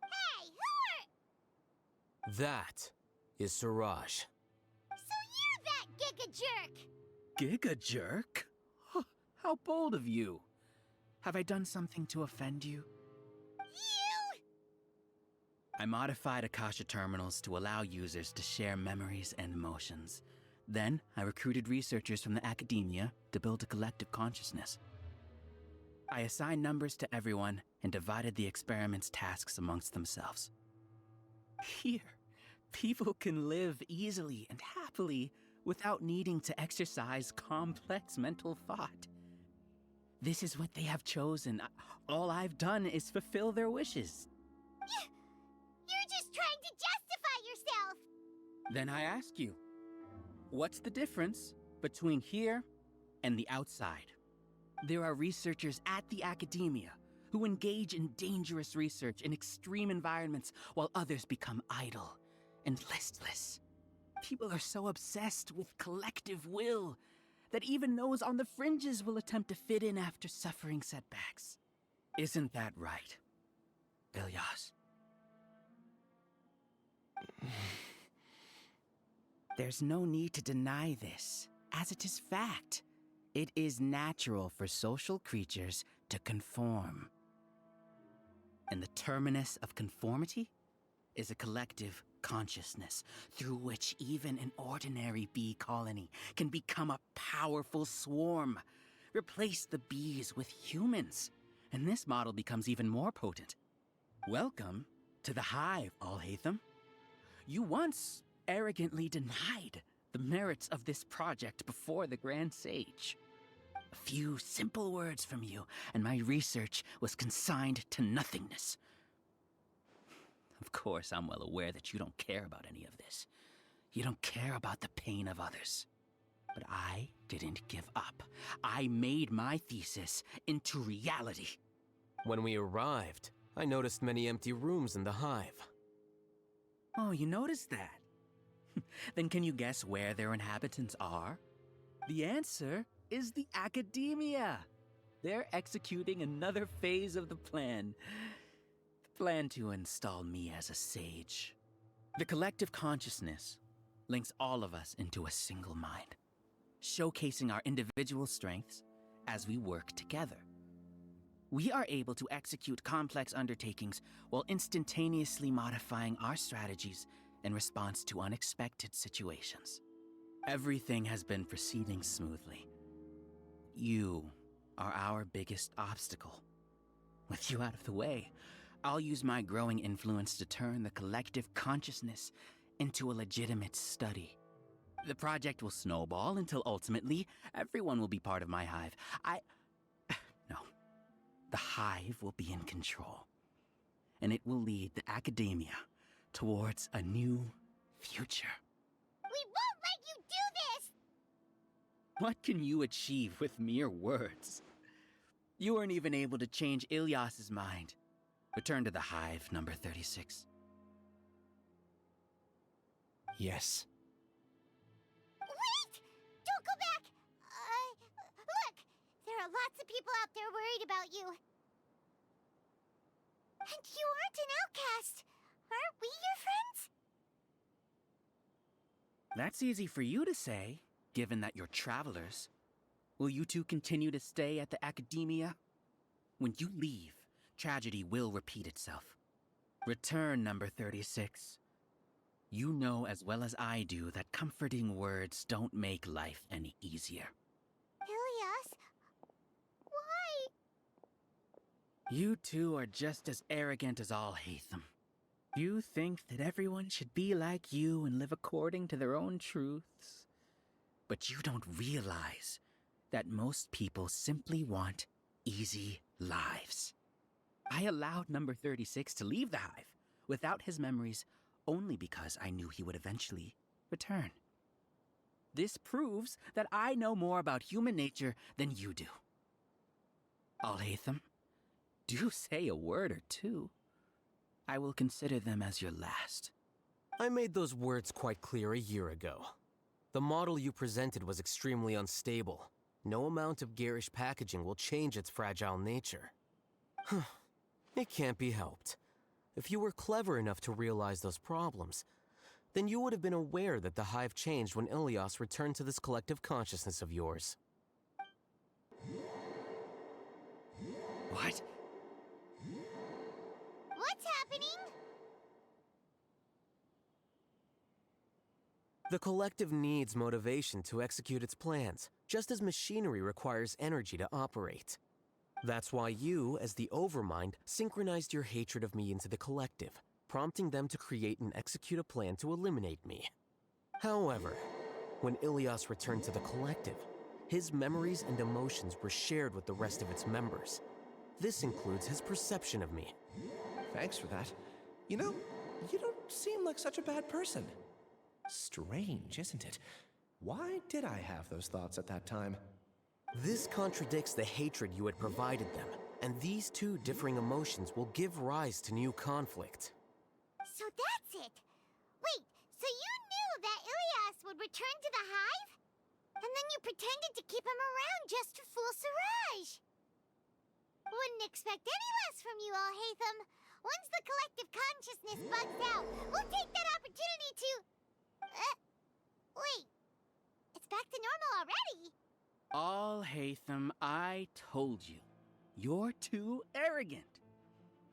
Hey, who are... That is Siraj. So you're that Giga Jerk! Giga Jerk? Huh, how bold of you. Have I done something to offend you? You! I modified Akasha terminals to allow users to share memories and emotions. Then, I recruited researchers from the academia to build a collective consciousness. I assigned numbers to everyone and divided the experiment's tasks amongst themselves. Here, people can live easily and happily without needing to exercise complex mental thought. This is what they have chosen. All I've done is fulfill their wishes. You're just trying to justify yourself! Then I ask you, what's the difference between here and the outside? There are researchers at the academia who engage in dangerous research in extreme environments while others become idle and listless. People are so obsessed with collective will that even those on the fringes will attempt to fit in after suffering setbacks. Isn't that right, Ilyas? There's no need to deny this, as it is fact. It is natural for social creatures to conform. And the terminus of conformity is a collective consciousness through which even an ordinary bee colony can become a powerful swarm. Replace the bees with humans, and this model becomes even more potent. Welcome to the Hive, Alhaitham. You once arrogantly denied the merits of this project before the Grand Sage. A few simple words from you, and my research was consigned to nothingness. Of course, I'm well aware that you don't care about any of this. You don't care about the pain of others. But I didn't give up. I made my thesis into reality. When we arrived, I noticed many empty rooms in the hive. Oh, you noticed that? Then can you guess where their inhabitants are? The answer is the academia. They're executing another phase of the plan. The plan to install me as a sage. The collective consciousness links all of us into a single mind, showcasing our individual strengths as we work together. We are able to execute complex undertakings while instantaneously modifying our strategies in response to unexpected situations. Everything has been proceeding smoothly. You are our biggest obstacle. With you out of the way, I'll use my growing influence to turn the collective consciousness into a legitimate study. The project will snowball until ultimately everyone will be part of my hive. No. The hive will be in control. And it will lead the academia towards a new future. We won't let you do this! What can you achieve with mere words? You weren't even able to change Ilyas's mind. Return to the hive, number 36. Yes. Wait! Don't go back! Look! There are lots of people out there worried about you. And you aren't an outcast. Aren't we your friends? That's easy for you to say, given that you're travelers. Will you two continue to stay at the academia? When you leave, tragedy will repeat itself. Return, number 36. You know as well as I do that comforting words don't make life any easier. Ilyas? Why? You two are just as arrogant as Alhaitham. You think that everyone should be like you and live according to their own truths. But you don't realize that most people simply want easy lives. I allowed number 36 to leave the hive without his memories only because I knew he would eventually return. This proves that I know more about human nature than you do. Alhaitham, do say a word or two. I will consider them as your last. I made those words quite clear a year ago. The model you presented was extremely unstable. No amount of garish packaging will change its fragile nature. It can't be helped. If you were clever enough to realize those problems, then you would have been aware that the hive changed when Ilyas returned to this collective consciousness of yours. What? What's happening? The collective needs motivation to execute its plans, just as machinery requires energy to operate. That's why you, as the Overmind, synchronized your hatred of me into the collective, prompting them to create and execute a plan to eliminate me. However, when Ilyas returned to the collective, his memories and emotions were shared with the rest of its members. This includes his perception of me. Thanks for that. You know, you don't seem like such a bad person. Strange, isn't it? Why did I have those thoughts at that time? This contradicts the hatred you had provided them, and these two differing emotions will give rise to new conflict. So that's it. Wait, so you knew that Ilyas would return to the hive? And then you pretended to keep him around just to fool Siraj. Wouldn't expect any less from you, Alhaitham. Once the collective consciousness bugs out, we'll take that opportunity to... wait. It's back to normal already. Alhaitham, I told you. You're too arrogant.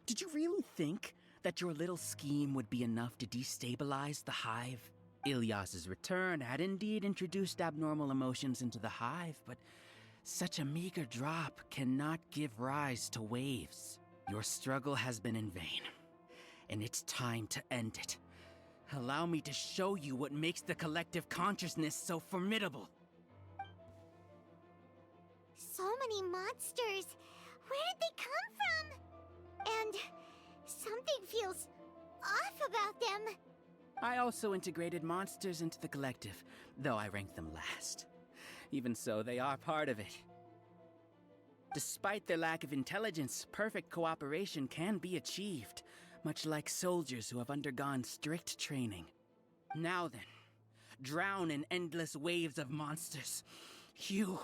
Did you really think that your little scheme would be enough to destabilize the hive? Ilyas's return had indeed introduced abnormal emotions into the hive, but such a meager drop cannot give rise to waves. Your struggle has been in vain, and it's time to end it. Allow me to show you what makes the collective consciousness so formidable. So many monsters. Where did they come from? And something feels off about them. I also integrated monsters into the collective, though I ranked them last. Even so, they are part of it. Despite their lack of intelligence, perfect cooperation can be achieved, much like soldiers who have undergone strict training. Now then, drown in endless waves of monsters. You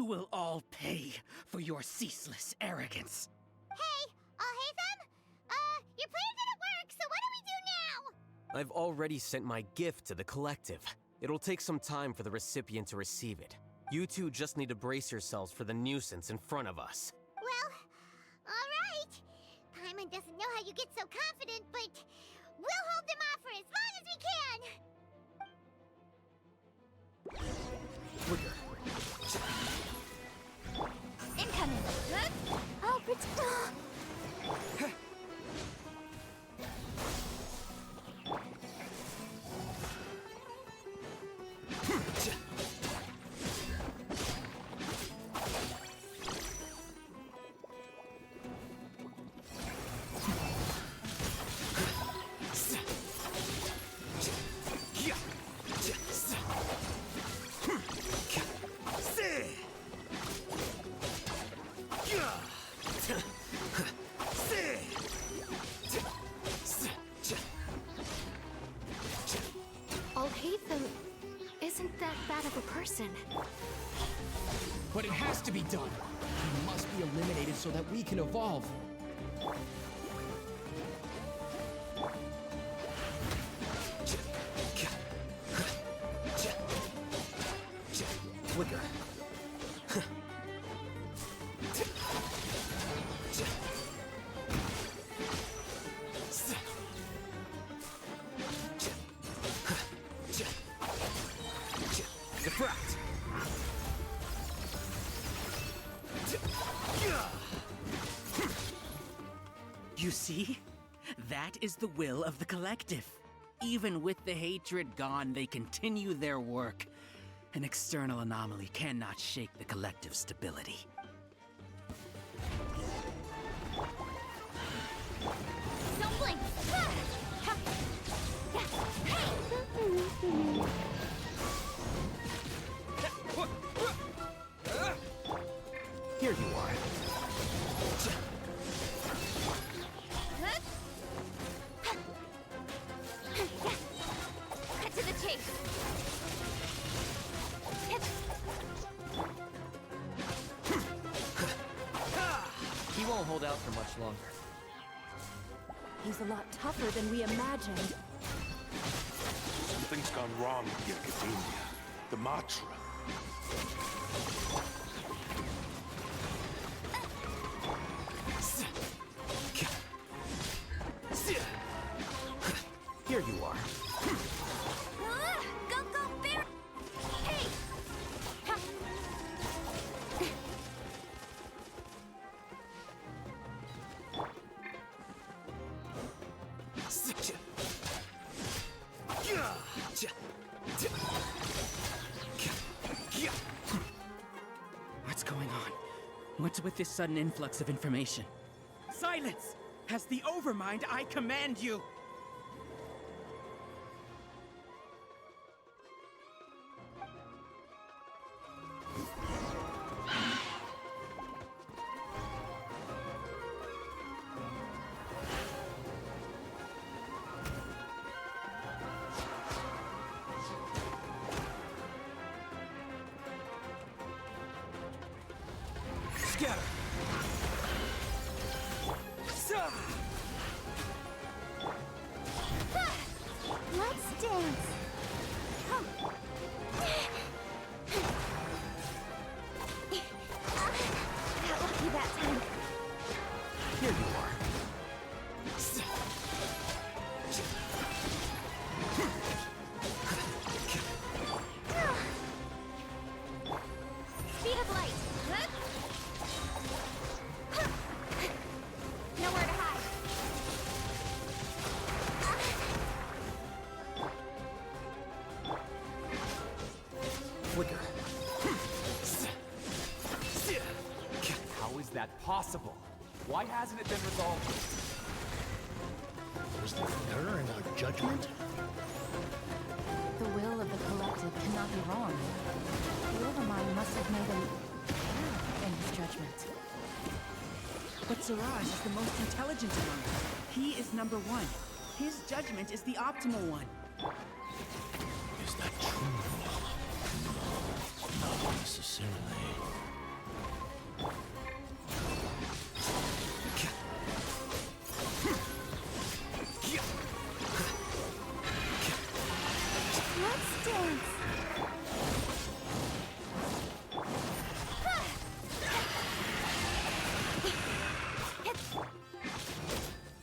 will all pay for your ceaseless arrogance. Hey, Alhaitham? Your plan didn't work, so what do we do now? I've already sent my gift to the collective. It'll take some time for the recipient to receive it. You two just need to brace yourselves for the nuisance in front of us. Well, all right. Paimon doesn't know how you get so confident, but we'll hold them off for as long as we can. Incoming! Oh, protect. Alhaitham isn't that bad of a person. But it has to be done. He must be eliminated so that we can evolve. Flicker. Diffract. You see? That is the will of the collective. Even with the hatred gone, they continue their work. An external anomaly cannot shake the collective's stability. Don't blink! Here you are. Cut to the chase! He won't hold out for much longer. He's a lot tougher than we imagined. Something's gone wrong with the Academia. The Matra. Here you are. Go, go, bear! Hey! What's going on? What's with this sudden influx of information? Silence! As the Overmind, I command you! Scatter! Let's dance. Got lucky that time. Here you are. Speed of light. Nowhere to hide. Flicker. How is that possible? Why hasn't it been resolved? Was there an error in our judgment? The will of the collective cannot be wrong. The Overmind must have made an error in his judgment. But Siraj is the most intelligent among us. He is number one. His judgment is the optimal one. Is that true? No, not necessarily. Dance!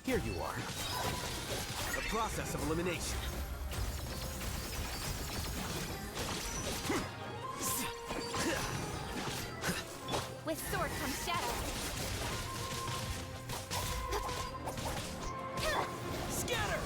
Here you are. A process of elimination. With sword comes shadow. Scatter!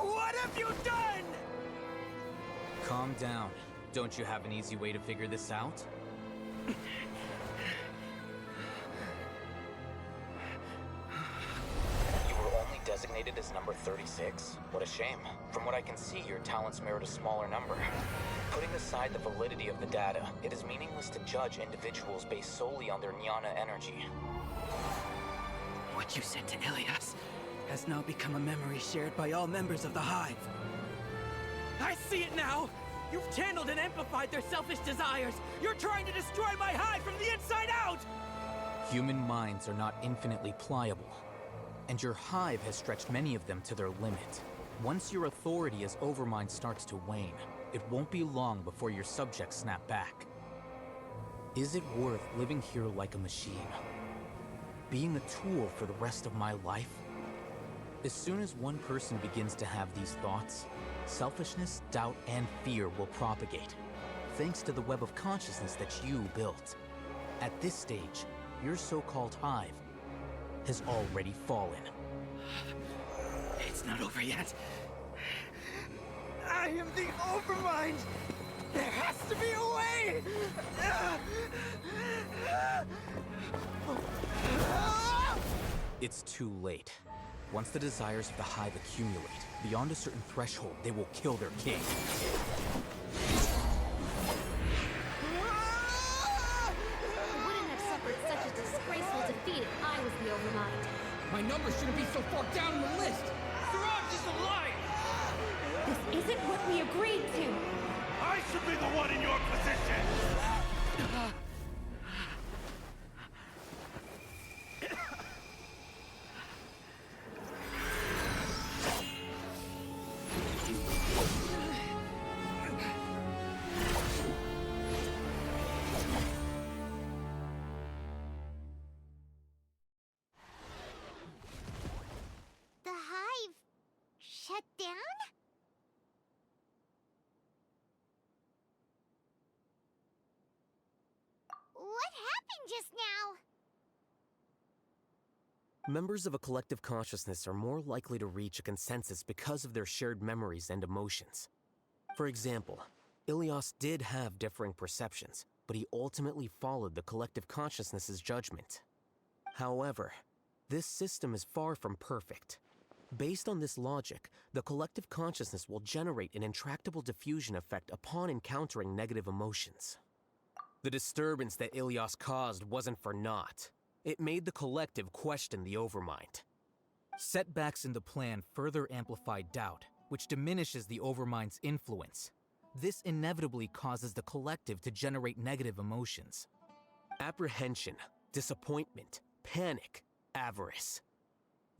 What have you done? Calm down. Don't you have an easy way to figure this out? You were only designated as number 36? What a shame. From what I can see, your talents merit a smaller number. Putting aside the validity of the data, it is meaningless to judge individuals based solely on their jnana energy. What you said to Ilias has now become a memory shared by all members of the Hive. I see it now! You've channeled and amplified their selfish desires! You're trying to destroy my hive from the inside out! Human minds are not infinitely pliable, and your hive has stretched many of them to their limit. Once your authority as Overmind starts to wane, it won't be long before your subjects snap back. Is it worth living here like a machine? Being a tool for the rest of my life? As soon as one person begins to have these thoughts, selfishness, doubt, and fear will propagate, thanks to the web of consciousness that you built. At this stage, your so-called hive has already fallen. It's not over yet. I am the Overmind! There has to be a way! It's too late. Once the desires of the hive accumulate, beyond a certain threshold, they will kill their king. I wouldn't have suffered such a disgraceful defeat if I was the Overmind. My number shouldn't be so far down in the list. Siraj is a liar! This isn't what we agreed to. I should be the one in your position! The hive shut down? What happened just now? Members of a collective consciousness are more likely to reach a consensus because of their shared memories and emotions. For example, Ilias did have differing perceptions, but he ultimately followed the collective consciousness's judgment. However, this system is far from perfect. Based on this logic, the collective consciousness will generate an intractable diffusion effect upon encountering negative emotions. The disturbance that Ilias caused wasn't for naught. It made the collective question the Overmind. Setbacks in the plan further amplify doubt, which diminishes the Overmind's influence. This inevitably causes the collective to generate negative emotions. Apprehension, disappointment, panic, avarice.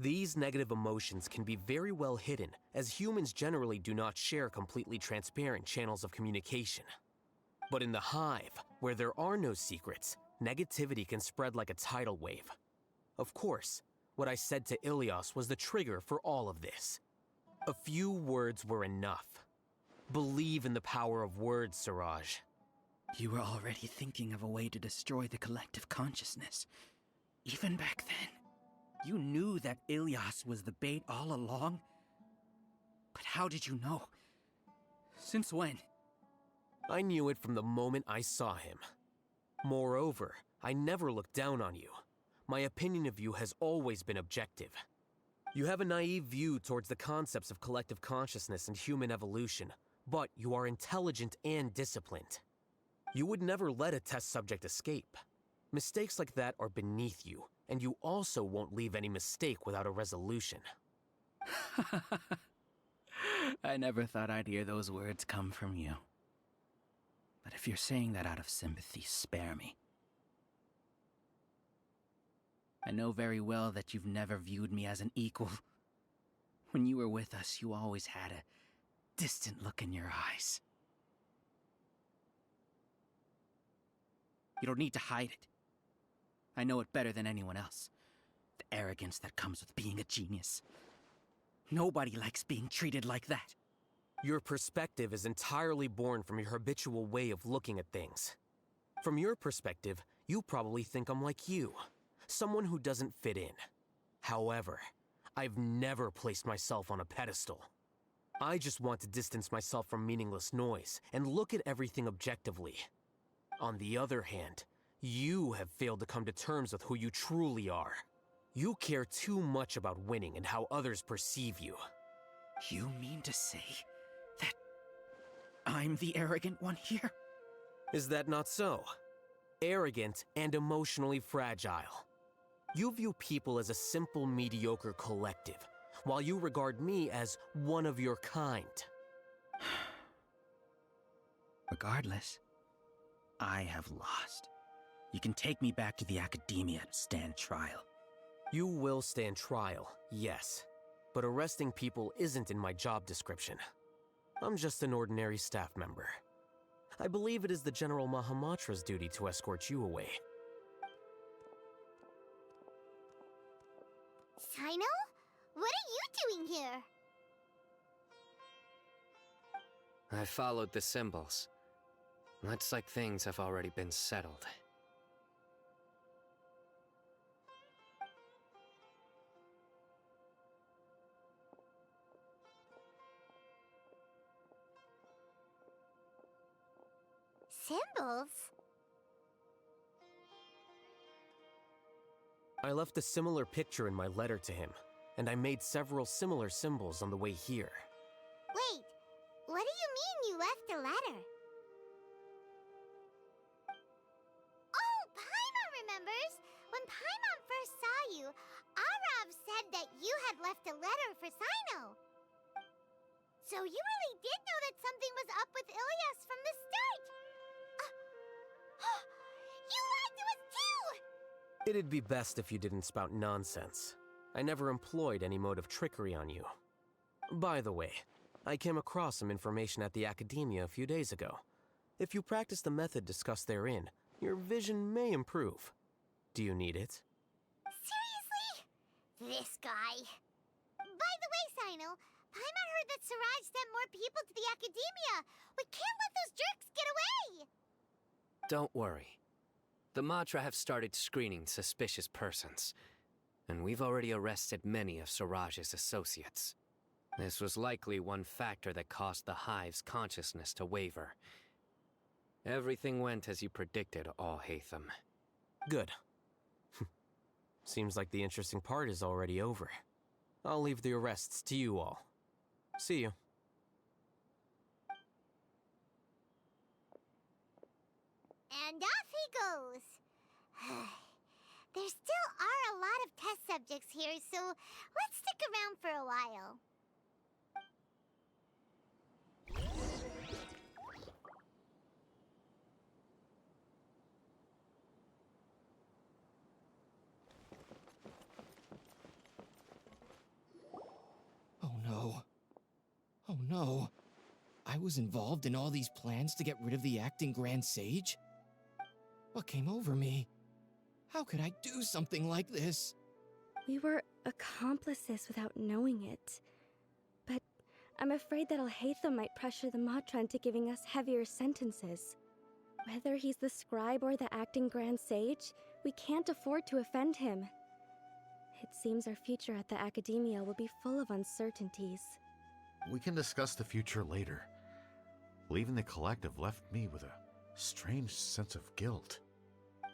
These negative emotions can be very well hidden, as humans generally do not share completely transparent channels of communication. But in the hive, where there are no secrets, negativity can spread like a tidal wave. Of course, what I said to Ilias was the trigger for all of this. A few words were enough. Believe in the power of words, Siraj. You were already thinking of a way to destroy the collective consciousness. Even back then, you knew that Ilias was the bait all along. But how did you know? Since when? I knew it from the moment I saw him. Moreover, I never looked down on you. My opinion of you has always been objective. You have a naive view towards the concepts of collective consciousness and human evolution, but you are intelligent and disciplined. You would never let a test subject escape. Mistakes like that are beneath you, and you also won't leave any mistake without a resolution. I never thought I'd hear those words come from you. But if you're saying that out of sympathy, spare me. I know very well that you've never viewed me as an equal. When you were with us, you always had a distant look in your eyes. You don't need to hide it. I know it better than anyone else. The arrogance that comes with being a genius. Nobody likes being treated like that. Your perspective is entirely born from your habitual way of looking at things. From your perspective, you probably think I'm like you, someone who doesn't fit in. However, I've never placed myself on a pedestal. I just want to distance myself from meaningless noise and look at everything objectively. On the other hand, you have failed to come to terms with who you truly are. You care too much about winning and how others perceive you. You mean to say that I'm the arrogant one here? Is that not so? Arrogant and emotionally fragile. You view people as a simple, mediocre collective, while you regard me as one of your kind. Regardless, I have lost. You can take me back to the academia to stand trial. You will stand trial, yes. But arresting people isn't in my job description. I'm just an ordinary staff member. I believe it is the General Mahamatra's duty to escort you away. Sino? What are you doing here? I followed the symbols. Looks like things have already been settled. Symbols? I left a similar picture in my letter to him, and I made several similar symbols on the way here. Wait, what do you mean you left a letter? Oh, Paimon remembers! When Paimon first saw you, Arav said that you had left a letter for Sino. So you really did know that something was up with Ilias from the start! You lied to us too! It'd be best if you didn't spout nonsense. I never employed any mode of trickery on you. By the way, I came across some information at the Academia a few days ago. If you practice the method discussed therein, your vision may improve. Do you need it? Seriously? This guy. By the way, Sino, Paimon heard that Siraj sent more people to the Academia. We can't let those jerks get away! Don't worry. The Matra have started screening suspicious persons, and we've already arrested many of Siraj's associates. This was likely one factor that caused the Hive's consciousness to waver. Everything went as you predicted, Alhaitham. Good. Seems like the interesting part is already over. I'll leave the arrests to you all. See you. And off he goes. There still are a lot of test subjects here, so let's stick around for a while. Oh no. Oh no. I was involved in all these plans to get rid of the acting Grand Sage? What came over me? How could I do something like this? We were accomplices without knowing it. But I'm afraid that Alhaitham might pressure the Matra into giving us heavier sentences. Whether he's the scribe or the acting Grand Sage, we can't afford to offend him. It seems our future at the Academia will be full of uncertainties. We can discuss the future later. Leaving the collective left me with a strange sense of guilt.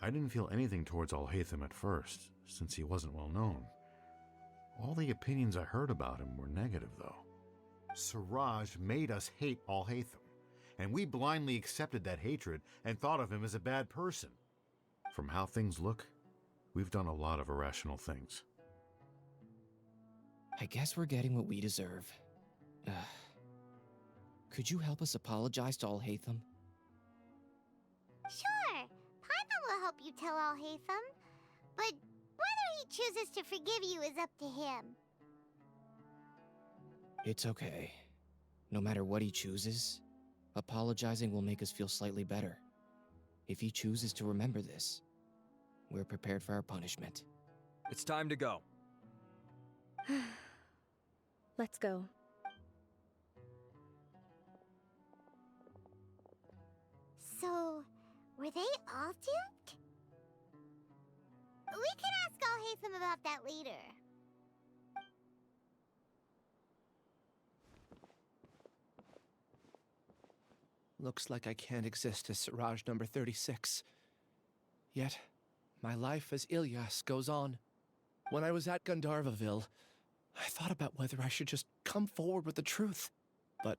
I didn't feel anything towards Alhaitham at first, since he wasn't well known. All the opinions I heard about him were negative, though. Siraj made us hate Alhaitham, and we blindly accepted that hatred and thought of him as a bad person. From how things look, we've done a lot of irrational things. I guess we're getting what we deserve. Could you help us apologize to Alhaitham? Sure, Paimon will help you tell Alhaitham, but whether he chooses to forgive you is up to him. It's okay. No matter what he chooses, apologizing will make us feel slightly better. If he chooses to remember this, we're prepared for our punishment. It's time to go. Let's go. So, were they all duped? We can ask Alhaitham about that later. Looks like I can't exist as Siraj number 36. Yet, my life as Ilyas goes on. When I was at Gandharvaville, I thought about whether I should just come forward with the truth. But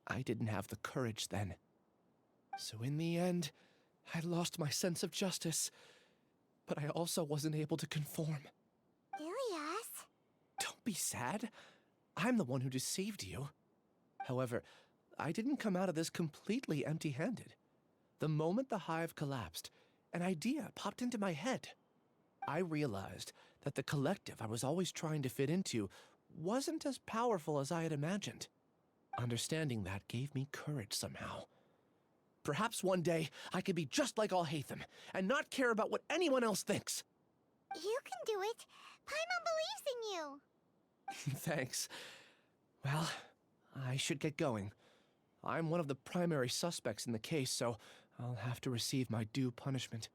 I didn't have the courage then. So in the end, I lost my sense of justice. But I also wasn't able to conform. Ilyas? Don't be sad. I'm the one who deceived you. However, I didn't come out of this completely empty-handed. The moment the hive collapsed, an idea popped into my head. I realized that the collective I was always trying to fit into wasn't as powerful as I had imagined. Understanding that gave me courage somehow. Perhaps one day I could be just like Alhaitham and not care about what anyone else thinks. You can do it. Paimon believes in you. Thanks. Well, I should get going. I'm one of the primary suspects in the case, so I'll have to receive my due punishment.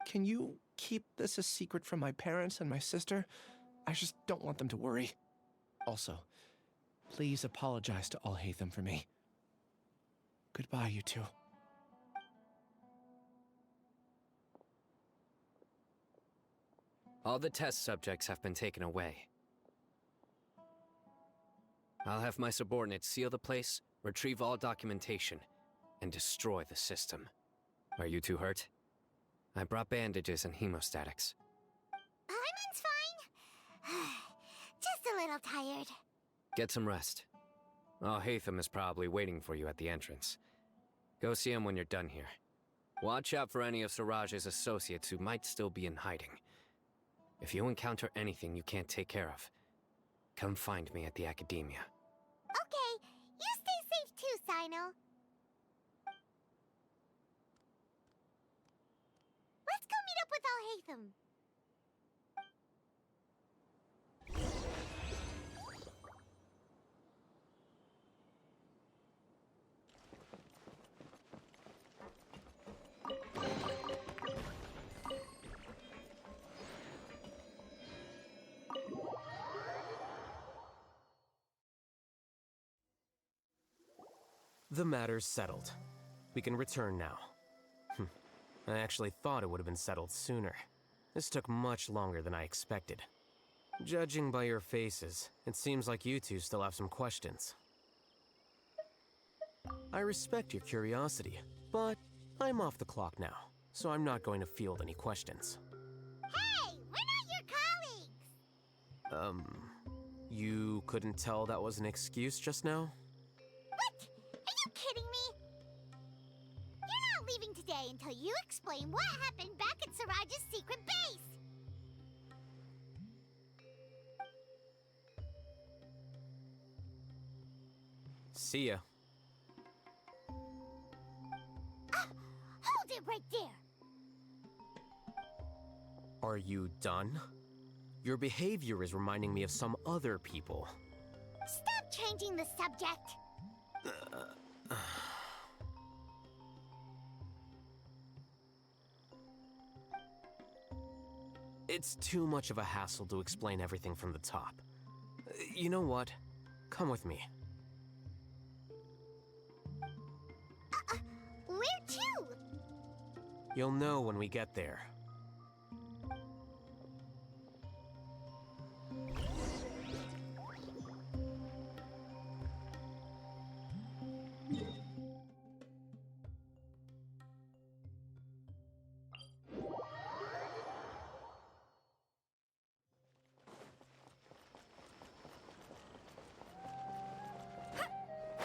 Can you keep this a secret from my parents and my sister? I just don't want them to worry. Also, please apologize to Alhaitham for me. Goodbye, you two. All the test subjects have been taken away. I'll have my subordinates seal the place, retrieve all documentation, and destroy the system. Are you two hurt? I brought bandages and hemostatics. Paimon's fine. Just a little tired. Get some rest. Alhaitham is probably waiting for you at the entrance. Go see him when you're done here. Watch out for any of Siraj's associates who might still be in hiding. If you encounter anything you can't take care of, come find me at the academia. Okay, you stay safe too, Sino. Let's go meet up with Alhaitham. The matter's settled. We can return now. I actually thought it would have been settled sooner. This took much longer than I expected. Judging by your faces, it seems like you two still have some questions. I respect your curiosity, but I'm off the clock now, so I'm not going to field any questions. Hey, we're not your colleagues! You couldn't tell that was an excuse just now? What? Are you kidding me? You're not leaving today until you explain what happened back at Siraj's secret base! See ya. Hold it right there! Are you done? Your behavior is reminding me of some other people. Stop changing the subject! It's too much of a hassle to explain everything from the top. You know what? Come with me. You'll know when we get there.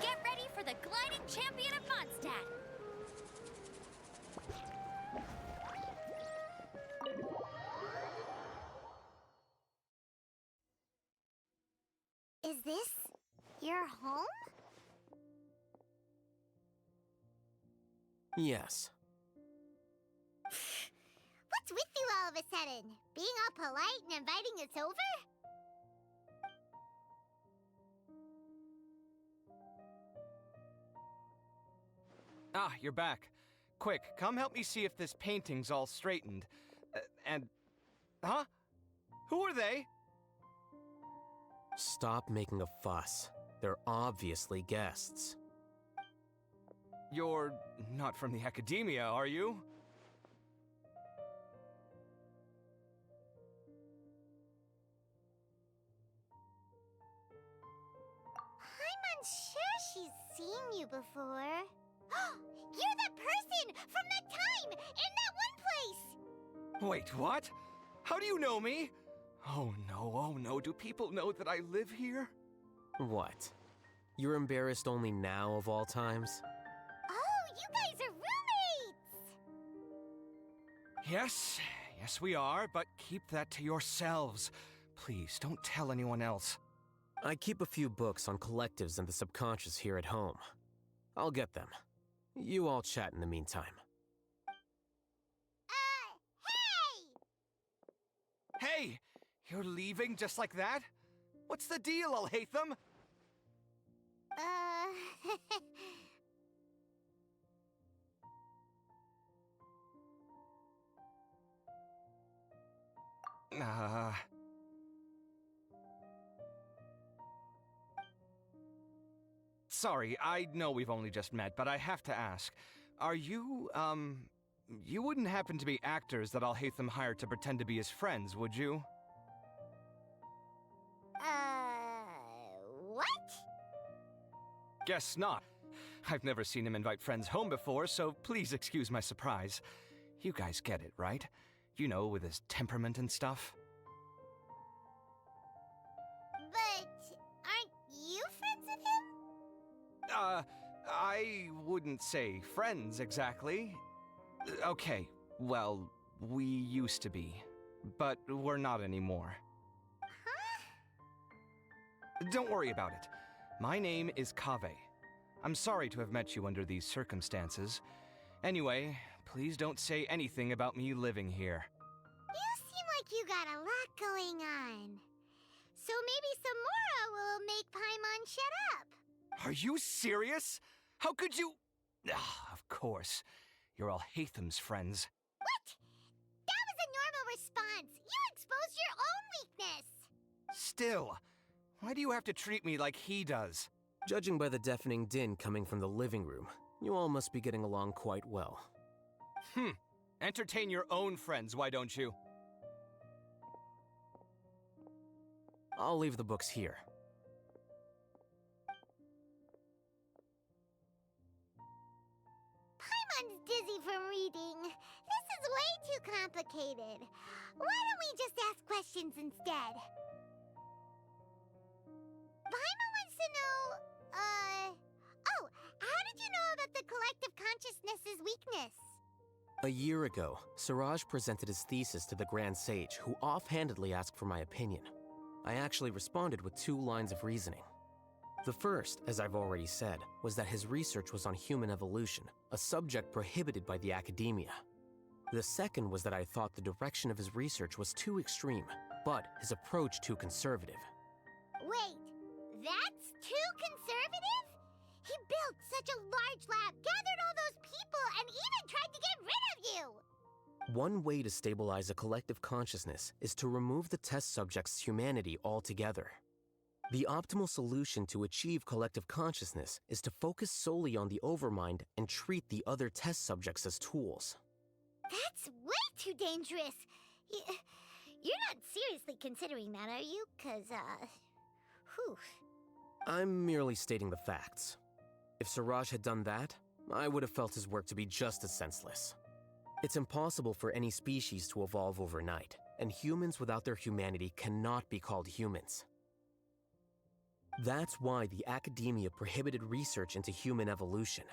Get ready for the gliding champion of Mondstadt! Is this your home? Yes. What's with you all of a sudden? Being all polite and inviting us over? Ah, you're back. Quick, come help me see if this painting's all straightened. Huh? Who are they? Stop making a fuss. They're obviously guests. You're not from the Academia, are you? I'm unsure she's seen you before. You're that person from that time in that one place! Wait, what? How do you know me? Oh no, do people know that I live here? What? You're embarrassed only now of all times? Oh, you guys are roommates! Yes, we are, but keep that to yourselves. Please, don't tell anyone else. I keep a few books on collectives and the subconscious here at home. I'll get them. You all chat in the meantime. Hey! Hey! You're leaving just like that? What's the deal, Alhaitham? Sorry, I know we've only just met, but I have to ask. Are you, you wouldn't happen to be actors that Alhaitham hired to pretend to be his friends, would you? What? Guess not. I've never seen him invite friends home before, so please excuse my surprise. You guys get it, right? You know, with his temperament and stuff. But aren't you friends with him? I wouldn't say friends exactly. Okay, well, we used to be, but we're not anymore. Don't worry about it. My name is Kaveh. I'm sorry to have met you under these circumstances. Anyway, please don't say anything about me living here. You seem like you got a lot going on. So maybe Samora will make Paimon shut up. Are you serious? How could you? Of course. You're Alhaitham's friends. What? That was a normal response. You exposed your own weakness. Still, why do you have to treat me like he does? Judging by the deafening din coming from the living room, you all must be getting along quite well. Entertain your own friends, why don't you? I'll leave the books here. Paimon's dizzy from reading. This is way too complicated. Why don't we just ask questions instead? Paimon wants to know, how did you know about the collective consciousness's weakness? A year ago, Siraj presented his thesis to the Grand Sage, who offhandedly asked for my opinion. I actually responded with 2 lines of reasoning. The first, as I've already said, was that his research was on human evolution, a subject prohibited by the Academia. The second was that I thought the direction of his research was too extreme, but his approach too conservative. Wait, that's too conservative? He built such a large lab, gathered all those people, and even tried to get rid of you! One way to stabilize a collective consciousness is to remove the test subject's humanity altogether. The optimal solution to achieve collective consciousness is to focus solely on the overmind and treat the other test subjects as tools. That's way too dangerous. You're not seriously considering that, are you? 'Cause, whew. I'm merely stating the facts. If Siraj had done that, I would have felt his work to be just as senseless. It's impossible for any species to evolve overnight, and humans without their humanity cannot be called humans. That's why the academia prohibited research into human evolution.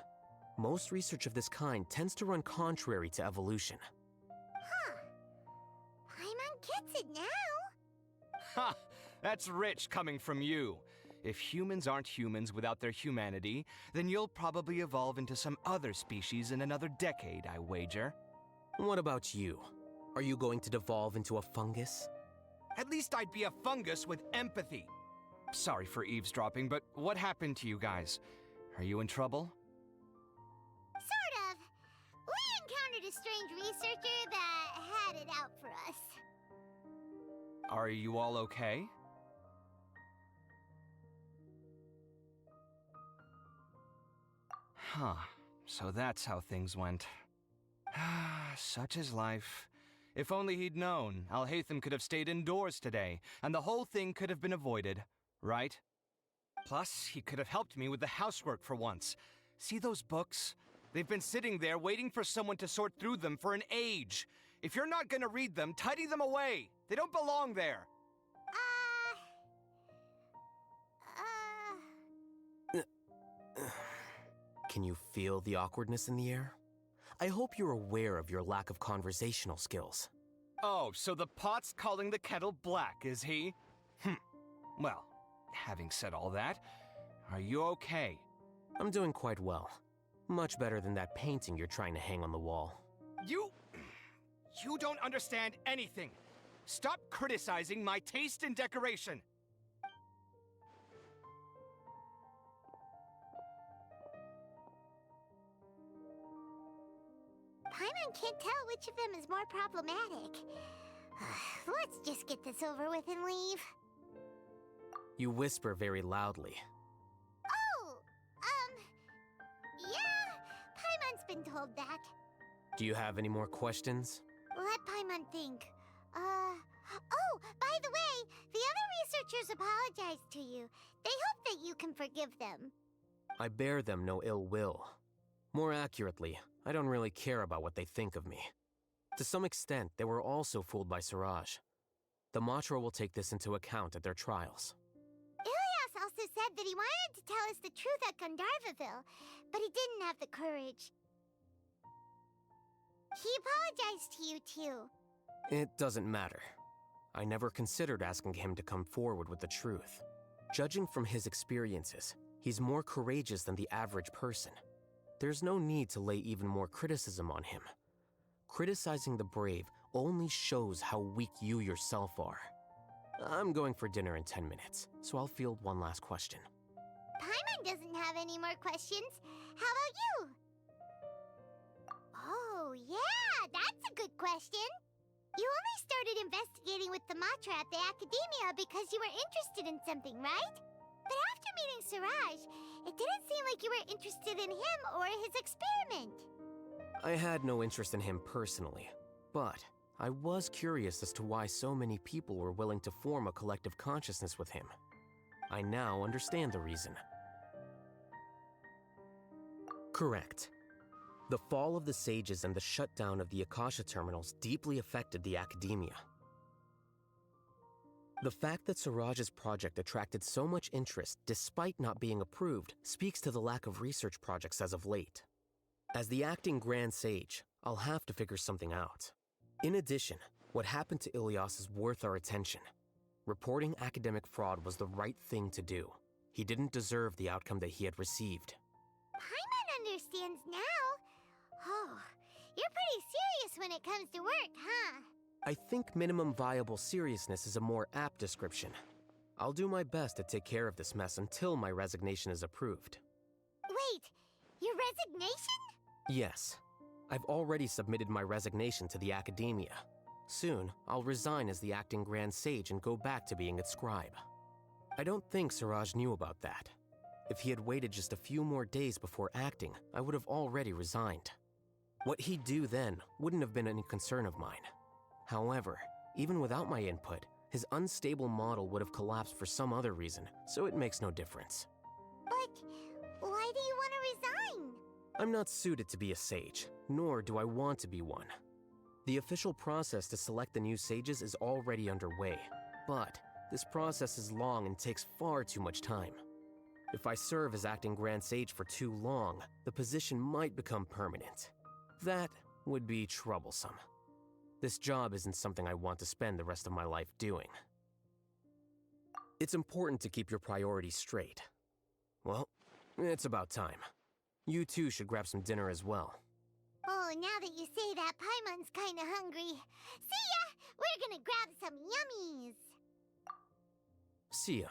Most research of this kind tends to run contrary to evolution. Huh. Paimon gets it now. Ha! That's rich coming from you. If humans aren't humans without their humanity, then you'll probably evolve into some other species in another decade, I wager. What about you? Are you going to devolve into a fungus? At least I'd be a fungus with empathy. Sorry for eavesdropping, but what happened to you guys? Are you in trouble? Sort of. We encountered a strange researcher that had it out for us. Are you all okay? Huh. So that's how things went. Such is life. If only he'd known, Alhaitham could have stayed indoors today, and the whole thing could have been avoided, right? Plus, he could have helped me with the housework for once. See those books? They've been sitting there waiting for someone to sort through them for an age. If you're not gonna read them, tidy them away. They don't belong there. Can you feel the awkwardness in the air? I hope you're aware of your lack of conversational skills. Oh, so the pot's calling the kettle black, is he? Well, having said all that, are you okay? I'm doing quite well. Much better than that painting you're trying to hang on the wall. You don't understand anything. Stop criticizing my taste in decoration. Paimon can't tell which of them is more problematic. Let's just get this over with and leave. You whisper very loudly. Oh, yeah, Paimon's been told that. Do you have any more questions? Let Paimon think. Oh, by the way, the other researchers apologized to you. They hope that you can forgive them. I bear them no ill will. More accurately, I don't really care about what they think of me. To some extent, they were also fooled by Siraj. The Matra will take this into account at their trials. Ilias also said that he wanted to tell us the truth at Gandharvaville, but he didn't have the courage. He apologized to you, too. It doesn't matter. I never considered asking him to come forward with the truth. Judging from his experiences, he's more courageous than the average person. There's no need to lay even more criticism on him. Criticizing the brave only shows how weak you yourself are. I'm going for dinner in 10 minutes, so I'll field one last question. Paimon doesn't have any more questions. How about you? Oh, yeah, that's a good question. You only started investigating with the Matra at the Academia because you were interested in something, right? But after meeting Siraj, it didn't seem like you were interested in him or his experiment. I had no interest in him personally, but I was curious as to why so many people were willing to form a collective consciousness with him. I now understand the reason. Correct. The fall of the sages and the shutdown of the Akasha terminals deeply affected the academia. The fact that Siraj's project attracted so much interest despite not being approved speaks to the lack of research projects as of late. As the acting Grand Sage, I'll have to figure something out. In addition, what happened to Ilias is worth our attention. Reporting academic fraud was the right thing to do. He didn't deserve the outcome that he had received. Paimon understands now. Oh, you're pretty serious when it comes to work, huh? I think minimum viable seriousness is a more apt description. I'll do my best to take care of this mess until my resignation is approved. Wait, your resignation? Yes. I've already submitted my resignation to the Academia. Soon, I'll resign as the acting Grand Sage and go back to being its scribe. I don't think Siraj knew about that. If he had waited just a few more days before acting, I would have already resigned. What he'd do then wouldn't have been any concern of mine. However, even without my input, his unstable model would have collapsed for some other reason, so it makes no difference. But why do you want to resign? I'm not suited to be a sage, nor do I want to be one. The official process to select the new sages is already underway, but this process is long and takes far too much time. If I serve as acting Grand Sage for too long, the position might become permanent. That would be troublesome. This job isn't something I want to spend the rest of my life doing. It's important to keep your priorities straight. Well, it's about time. You two should grab some dinner as well. Oh, now that you say that, Paimon's kinda hungry. See ya! We're gonna grab some yummies! See ya.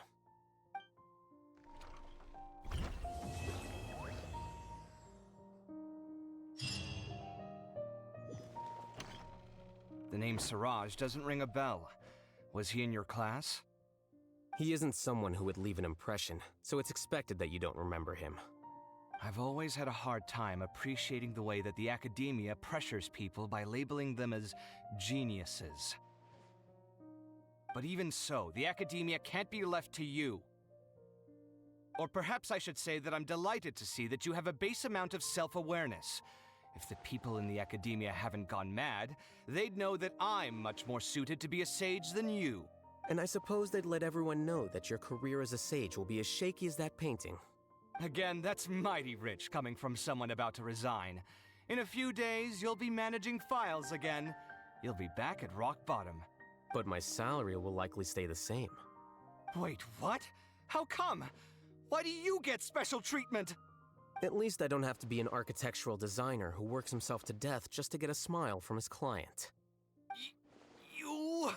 The name Siraj doesn't ring a bell. Was he in your class? He isn't someone who would leave an impression, so it's expected that you don't remember him. I've always had a hard time appreciating the way that the academia pressures people by labeling them as geniuses. But even so, the academia can't be left to you. Or perhaps I should say that I'm delighted to see that you have a base amount of self-awareness. If the people in the academia haven't gone mad, they'd know that I'm much more suited to be a sage than you. And I suppose they'd let everyone know that your career as a sage will be as shaky as that painting. Again, that's mighty rich coming from someone about to resign. In a few days, you'll be managing files again. You'll be back at rock bottom. But my salary will likely stay the same. Wait, what? How come? Why do you get special treatment? At least I don't have to be an architectural designer who works himself to death just to get a smile from his client. You...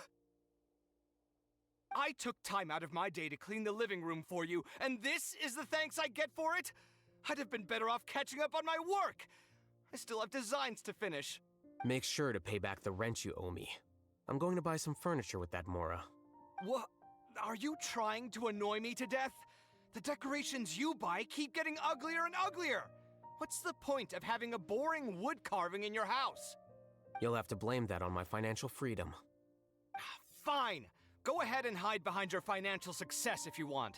I took time out of my day to clean the living room for you, and this is the thanks I get for it? I'd have been better off catching up on my work. I still have designs to finish. Make sure to pay back the rent you owe me. I'm going to buy some furniture with that Mora. What? Are you trying to annoy me to death? The decorations you buy keep getting uglier and uglier. What's the point of having a boring wood carving in your house? You'll have to blame that on my financial freedom. Fine. Go ahead and hide behind your financial success if you want.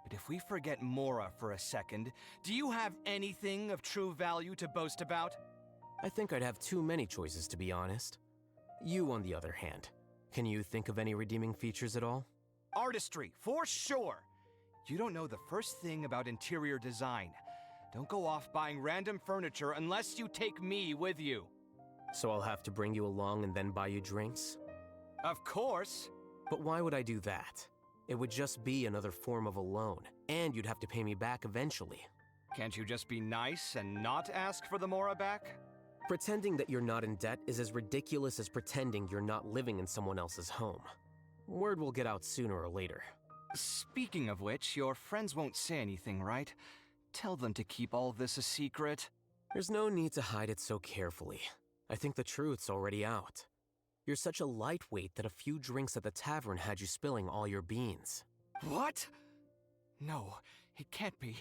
But if we forget Mora for a second, do you have anything of true value to boast about? I think I'd have too many choices, to be honest. You, on the other hand, can you think of any redeeming features at all? Artistry, for sure. You don't know the first thing about interior design. Don't go off buying random furniture unless you take me with you. So I'll have to bring you along and then buy you drinks? Of course. But why would I do that? It would just be another form of a loan, and you'd have to pay me back eventually. Can't you just be nice and not ask for the Mora back? Pretending that you're not in debt is as ridiculous as pretending you're not living in someone else's home. Word will get out sooner or later. Speaking of which, your friends won't say anything, right? Tell them to keep all this a secret. There's no need to hide it so carefully. I think the truth's already out. You're such a lightweight that a few drinks at the tavern had you spilling all your beans. What? No, it can't be.